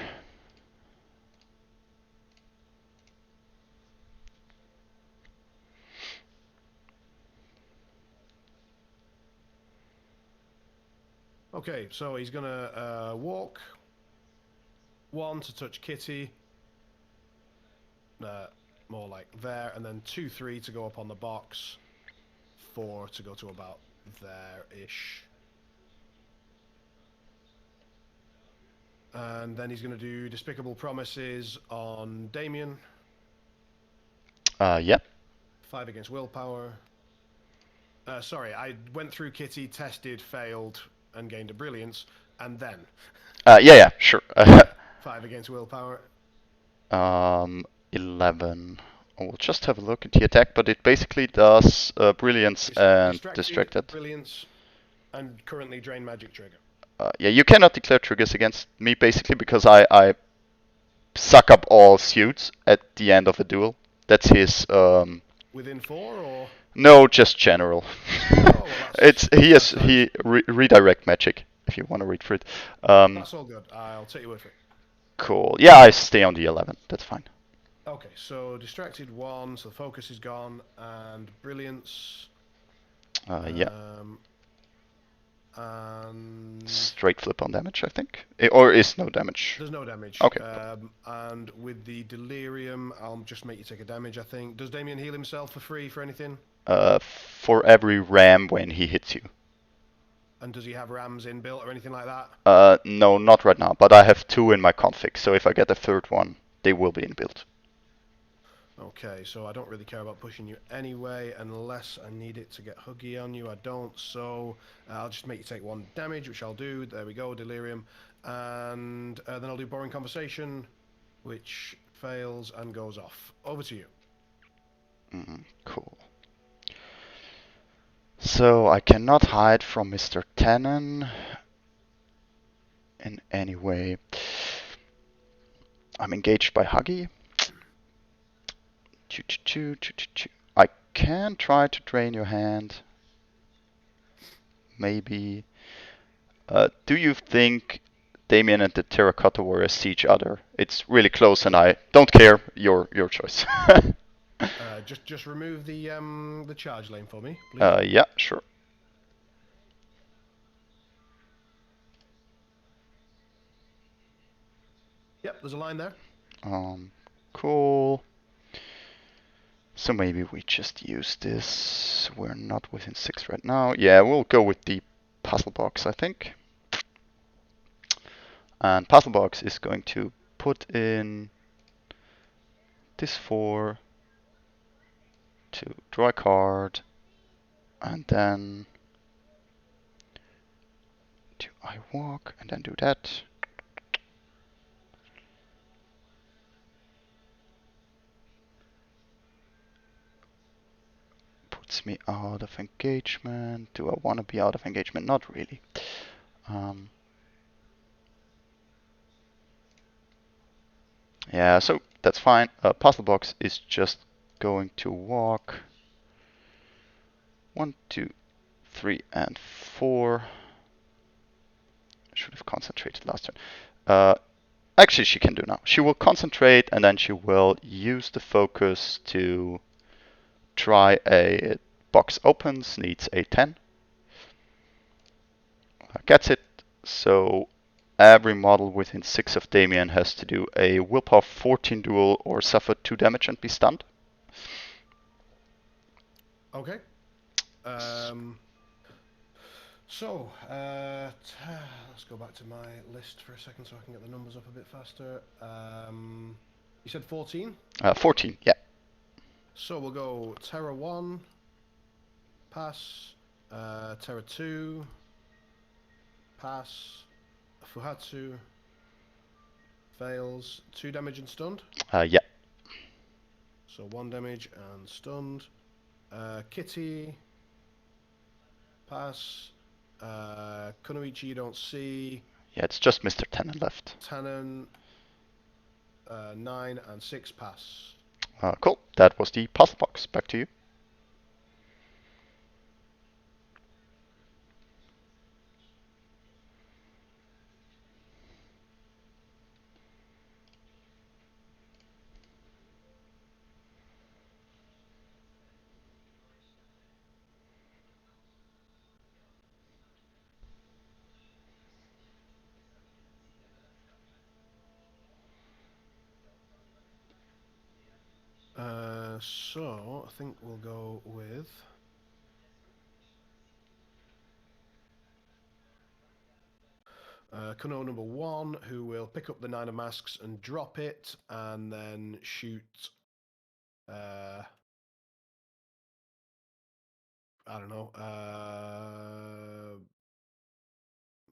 Okay, so he's gonna walk 1 to touch Kitty, more like there, and then 2, 3 to go up on the box, 4 to go to about there-ish. And then he's gonna do Despicable Promises on Damian. Yeah. 5 against willpower. Sorry, I went through Kitty, tested, failed, and gained a brilliance, and then Yeah, sure. 5 against willpower. 11. We'll just have a look at the attack, but it basically does brilliance and distracted. Brilliance, and currently drain magic trigger. Yeah, you cannot declare triggers against me basically because I suck up all suits at the end of a duel. That's his. Within 4 or? No, just general. Well, he redirect magic if you want to read for it. That's all good. I'll take your word for it. Cool. Yeah, I stay on the 11. That's fine. Okay, so distracted 1, so the focus is gone, and brilliance. Yeah. And Straight flip on damage, I think. Or is no damage? there's no damage. Okay. And with the delirium, I'll just make you take a damage, I think. Does Damian heal himself for free for anything? For every ram when he hits you. And does he have rams inbuilt or anything like that? No, not right now, but I have 2 in my config, so if I get a third one, they will be inbuilt. Okay, so I don't really care about pushing you anyway, unless I need it to get huggy on you. I don't, so I'll just make you take 1 damage, which I'll do. There we go, delirium. And then I'll do boring conversation, which fails and goes off. Over to you. Cool. So I cannot hide from Mr. Tannen in any way. I'm engaged by Huggy. I can try to drain your hand. Maybe. Do you think Damian and the Terracotta Warrior see each other? It's really close, and I don't care. Your choice. Just remove the charge lane for me, please. Yeah, sure. Yep, there's a line there. Cool. So maybe we just use this. We're not within 6 right now. Yeah, we'll go with the Puzzlebox, I think. And Puzzlebox is going to put in this 4 to draw a card, and then do I walk, and then do that. takes me out of engagement. Do I want to be out of engagement? Not really. Yeah, so that's fine. Puzzlebox is just going to walk 1, 2, 3, and 4. Should have concentrated last turn. Actually, she can do now. She will concentrate and then she will use the focus to try a box opens, needs a 10. Gets it. So every model within 6 of Damian has to do a willpower 14 duel or suffer 2 damage and be stunned. Okay. So, let's go back to my list for a second so I can get the numbers up a bit faster. You said 14? 14, yeah. So we'll go Terra 1, pass, Terra 2, pass, Fuhatsu, fails, 2 damage and stunned. Yeah. So 1 damage and stunned. Kitty, pass, Kunoichi you don't see. Yeah, it's just Mr. Tannen left. Tannen, 9 and 6 pass. Cool. That was the puzzle box. Back to you. So I think we'll go with Kuno number 1, who will pick up the 9 of masks and drop it, and then shoot. I don't know.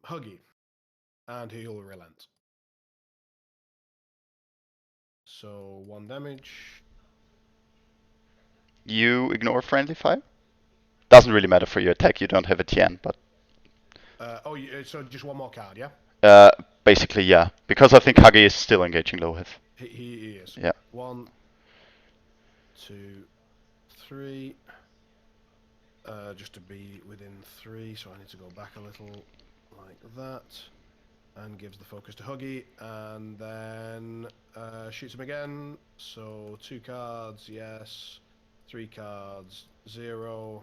Huggy, and he'll relent. So 1 damage. You ignore friendly fire? Doesn't really matter for your attack. You don't have a TN, but. So just 1 more card, yeah? Basically, yeah. Because I think Huggy is still engaging Lohith. He is. Yeah. 1, 2, 3. Just to be within 3, so I need to go back a little like that. And gives the focus to Huggy, and then shoots him again. So 2 cards, yes. 3 cards, 0.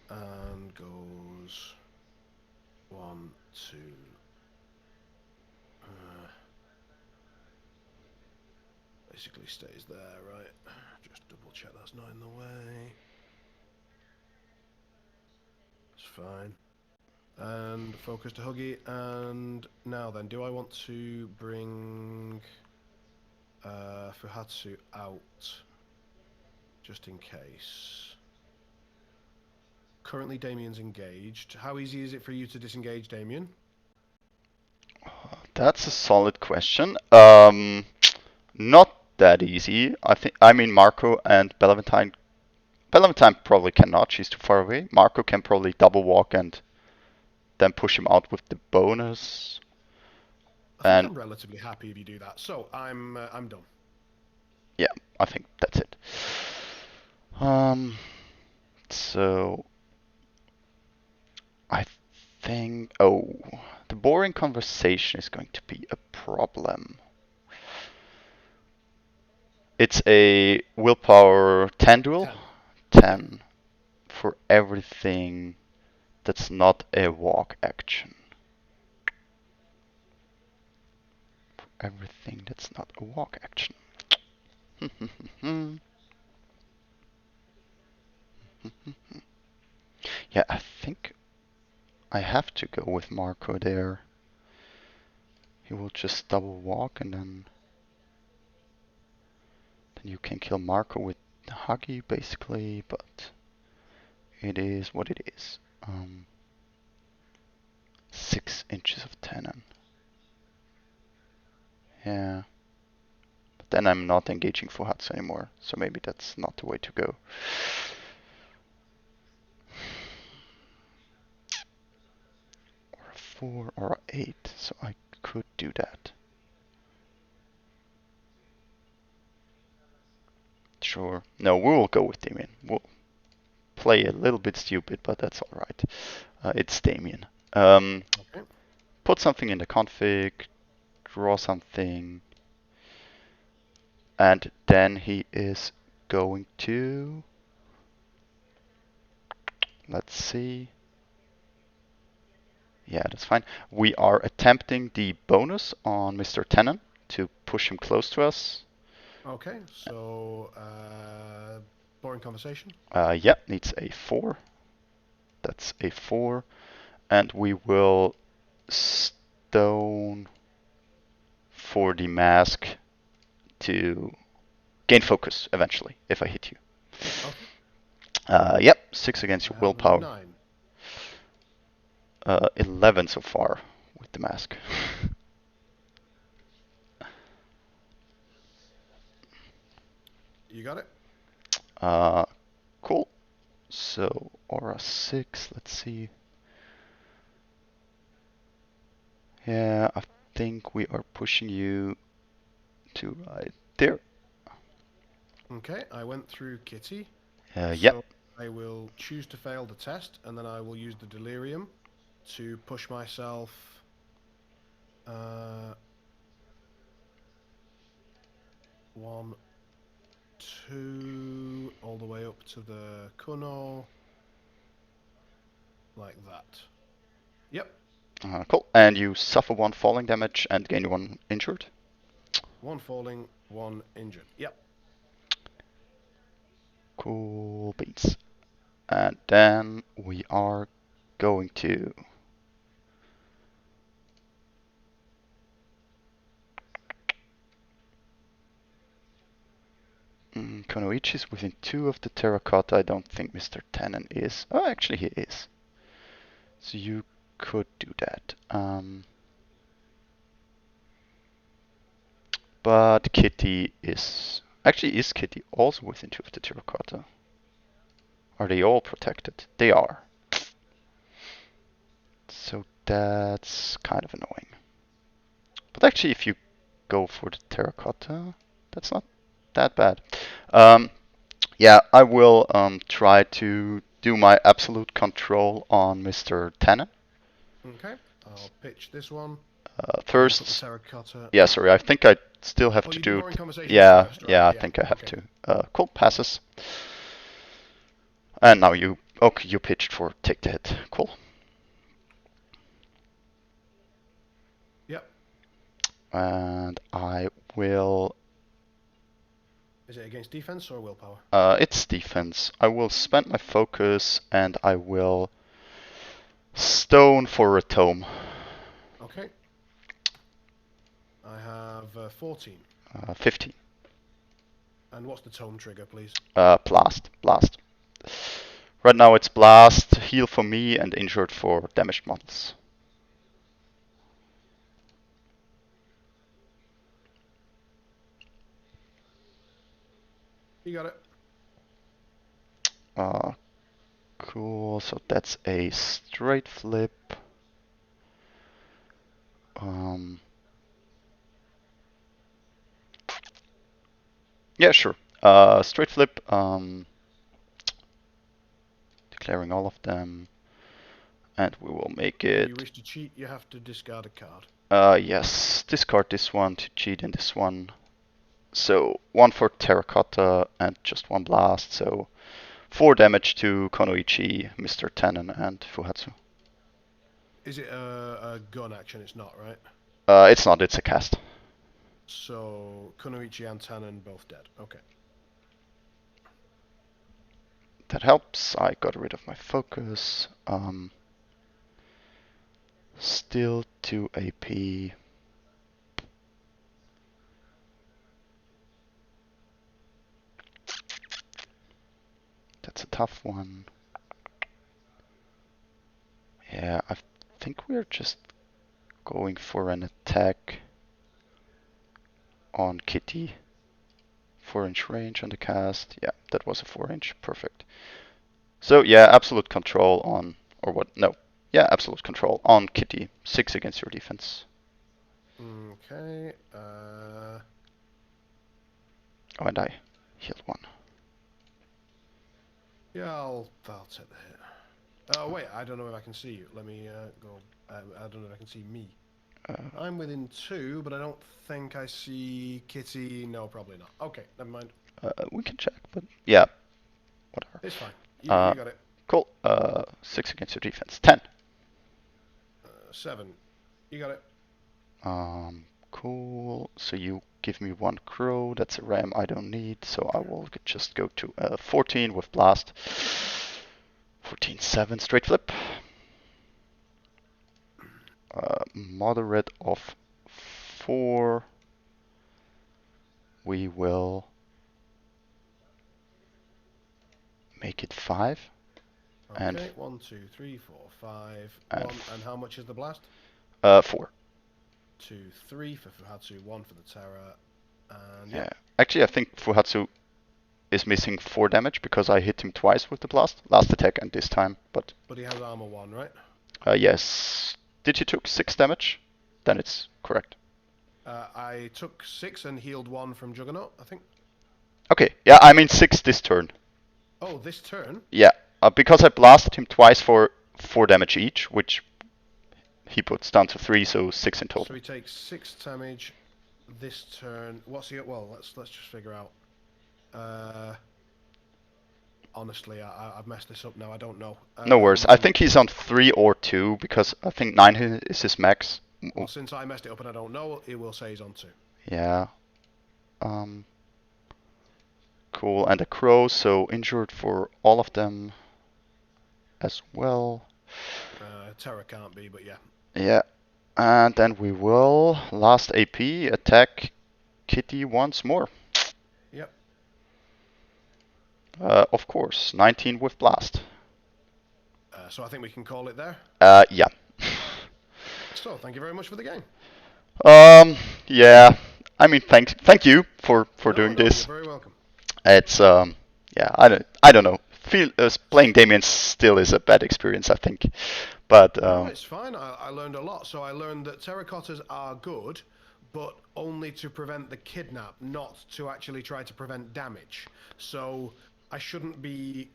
And goes 1, 2. Basically stays there, right? Just double check that's not in the way. It's fine. And focus to Huggy. And now then, do I want to bring Fuhatsu out just in case? Currently, Damian's engaged. How easy is it for you to disengage Damian? That's a solid question. Not that easy. I mean Marco and Bellaventine. Bellaventine probably cannot. She's too far away. Marco can probably double walk and then push him out with the bonus. I think I'm relatively happy if you do that. So I'm done. Yeah, I think that's it. So I think the boring conversation is going to be a problem. It's a willpower 10 duel. 10 for everything that's not a walk action. For everything that's not a walk action. Yeah, I think I have to go with Marco there. He will just double walk and then you can kill Marco with Huggy basically, but it is what it is. 6 inches of Tannen. Yeah. But then I'm not engaging Fuhatsu anymore. So maybe that's not the way to go. Or a 4 or a 8, so I could do that. Sure. No, we will go with Damian. We'll play a little bit stupid, but that's alright. It's Damian. Okay. Put something in the config, draw something, and then he is going to... Let's see. Yeah, that's fine. We are attempting the bonus on Mr. Tannen to push him close to us. Okay, so boring conversation. Yeah, needs a 4. That's a 4. And we will stone for the mask to gain focus eventually if I hit you. Okay. Yep, 6 against your I have willpower. 9. 11 so far with the mask. You got it? Cool. So, aura 6, let's see. Yeah, I think we are pushing you to right there. Okay, I went through Kitty. Yep. So I will choose to fail the test, and then I will use the delirium to push myself 1, 2, all the way up to the Kuno, like that. Yep. Cool. And you suffer 1 falling damage and gain 1 injured. 1 falling, 1 injured. Yep. Cool beans. And then we are going to... Kunoichi is within 2 of the Terracotta. I don't think Mr. Tannen is. Oh, actually he is. So you could do that. But Kitty is... Actually, is Kitty also within 2 of the Terracotta? Are they all protected? They are. So that's kind of annoying. But actually, if you go for the Terracotta, that's not that bad. Yeah, I will try to do my absolute control on Mr. Tannen. Okay, I'll pitch this one. First, Put the terracotta. yeah, sorry, I think I still have Oh, to you do do. boring conversations Yeah, first, right? yeah, I think I have to. Cool, passes. And now you, okay, you pitched for take the hit. Cool. Yep. And I will. Is it against defense or willpower? It's defense. I will spend my focus and I will stone for a tome. Okay. I have 14. 15. And what's the tome trigger, please? Blast. Right now it's blast, heal for me, and injured for damaged models. You got it. Cool, so that's a straight flip. Yeah, sure. Straight flip, declaring all of them. And we will make If it... you wish to cheat, you have to discard a card. Yes, discard this one to cheat in this one. So 1 for Terracotta and just 1 blast, so 4 damage to Kunoichi, Mr. Tannen, and Fuhatsu. Is it a gun action? It's not, right? It's not, it's a cast. So, Kunoichi and Tannen both dead. Okay. That helps. I got rid of my focus. Still 2 AP. That's a tough one. Yeah, I think we're just going for an attack on Kitty. 4-inch range on the cast. Yeah, that was a 4-inch. Perfect. So yeah, absolute control on, or what? No. Yeah, absolute control on Kitty. 6 against your defense. Okay. Oh, and I healed 1. Yeah, I'll take the hit. Oh wait, I don't know if I can see you. Let me go. I don't know if I can see me. I'm within 2, but I don't think I see Kitty. No, probably not. Okay, never mind. We can check, but yeah, whatever. It's fine. You got it. Cool. 6 against your defense. 10. 7. You got it. Cool. So you give me 1 crow. That's a ram I don't need. So I will just go to 14 with blast. 14-7 straight flip. Moderate of 4. We will make it 5. Okay, And 1, 2, 3, 4, 5. And 1, and how much is the blast? 4. 2, 3 for Fuhatsu, 1 for the Terra, and Yeah. Actually, I think Fuhatsu is missing 4 damage because I hit him twice with the blast. Last attack and this time, but he has armor 1, right? yes. Did you took 6 damage? Then it's correct. I took 6 and healed 1 from Juggernaut, I think. Okay, yeah, I mean 6 this turn. Oh, this turn? Yeah, because I blasted him twice for 4 damage each, which he puts down to 3, so 6 in total. So he takes 6 damage this turn. What's he? Well, let's just figure out. Honestly, I've messed this up now. I don't know. No worries. I think he's on 3 or 2 because I think 9 is his max. Well, since I messed it up and I don't know, it will say he's on 2. Yeah. Cool. And a crow, so injured for all of them as well. Terra can't be, but yeah. Yeah. And then we will, last AP, attack Kitty once more. Yep. Of course, 19 with blast. So I think we can call it there. Yeah. So thank you very much for the game. Yeah. I mean, thank you for doing this. You're very welcome. It's yeah. I don't know. Playing Damian still is a bad experience, I think. But no, it's fine. I learned a lot. So I learned that terracottas are good, but only to prevent the kidnap, not to actually try to prevent damage. So I shouldn't be.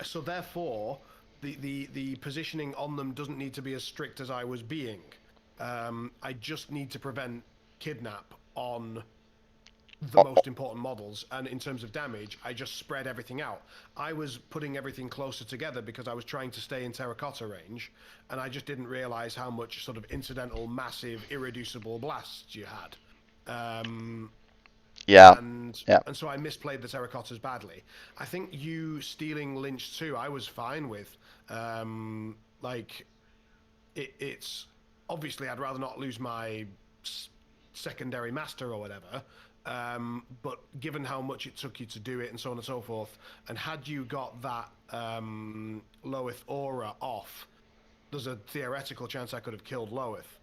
So therefore, the positioning on them doesn't need to be as strict as I was being. I just need to prevent kidnap on the most important models, and in terms of damage, I just spread everything out. I was putting everything closer together because I was trying to stay in terracotta range, and I just didn't realize how much sort of incidental, massive, irreducible blasts you had. Yeah. And so I misplayed the terracottas badly. I think you stealing Lynch too, I was fine with. Like, it's obviously I'd rather not lose my secondary master or whatever. But given how much it took you to do it and so on and so forth, and had you got that Lohith aura off, there's a theoretical chance I could have killed Lohith.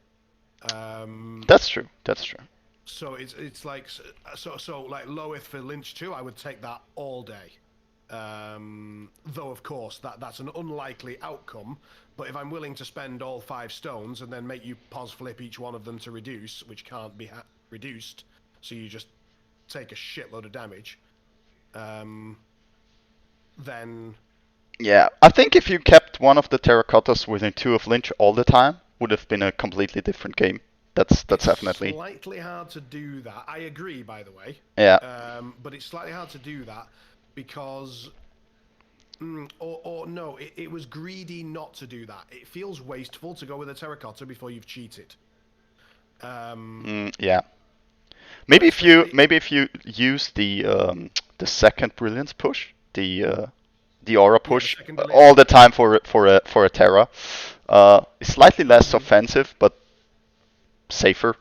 That's true. That's true. So it's like so like Lohith for Lynch 2, I would take that all day. Though of course that's an unlikely outcome. But if I'm willing to spend all 5 stones and then make you pos flip each one of them to reduce, which can't be reduced, so you just take a shitload of damage, then... Yeah, I think if you kept one of the terracottas within 2 of Lynch all the time, would have been a completely different game. That's definitely... It's slightly hard to do that. I agree, by the way. Yeah. But it's slightly hard to do that because... no, it was greedy not to do that. It feels wasteful to go with a terracotta before you've cheated. Yeah. Maybe if you use the second brilliance push, the aura push all the time for a Terra, it's slightly less offensive but safer.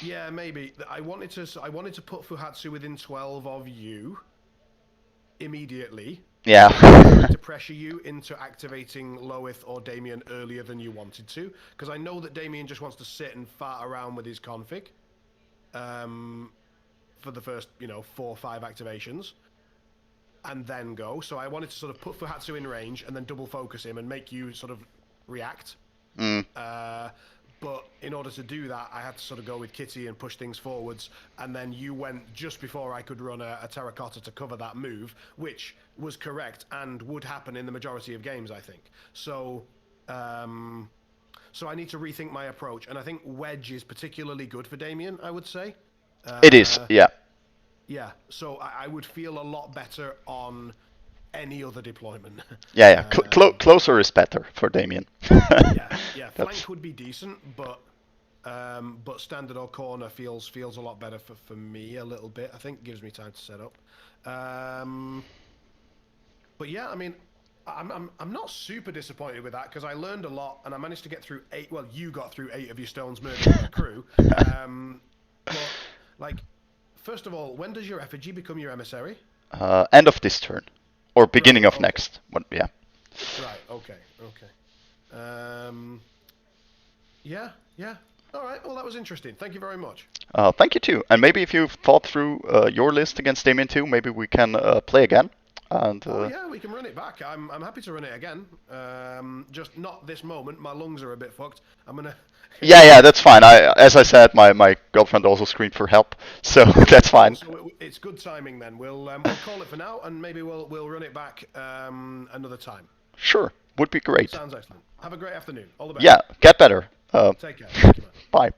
Yeah, maybe. I wanted to put Fuhatsu within 12 of you immediately. Yeah. To pressure you into activating Lohith or Damian earlier than you wanted to, because I know that Damian just wants to sit and fart around with his config. for the first, 4 or 5 activations, and then go. So I wanted to sort of put Fuhatsu in range and then double focus him and make you sort of react. But in order to do that, I had to sort of go with Kitty and push things forwards, and then you went just before I could run a Terracotta to cover that move, which was correct and would happen in the majority of games, I think. So, so I need to rethink my approach, and I think Wedge is particularly good for Damian, I would say. It is, yeah. Yeah, so I would feel a lot better on any other deployment. Yeah. Closer is better for Damian. Yeah. Flank would be decent, but standard or corner feels a lot better for me a little bit. I think gives me time to set up. But yeah, I mean, I'm not super disappointed with that because I learned a lot and I managed to get through 8. Well, you got through 8 of your stones murdering the crew. But like, first of all, when does your effigy become your emissary? End of this turn. Or beginning of okay. next. Yeah. Right, okay. Yeah. All right, well, that was interesting. Thank you very much. Thank you too. And maybe if you've thought through your list against Damian too, maybe we can play again. And oh yeah, we can run it back. I'm happy to run it again. Just not this moment. My lungs are a bit fucked. I'm gonna. Yeah, that's fine. As I said, my girlfriend also screamed for help, so that's fine. So it's good timing then. We'll call it for now, and maybe we'll run it back another time. Sure, would be great. Sounds excellent. Have a great afternoon. All the best. Yeah, get better. Take care. Thank you, man. Bye.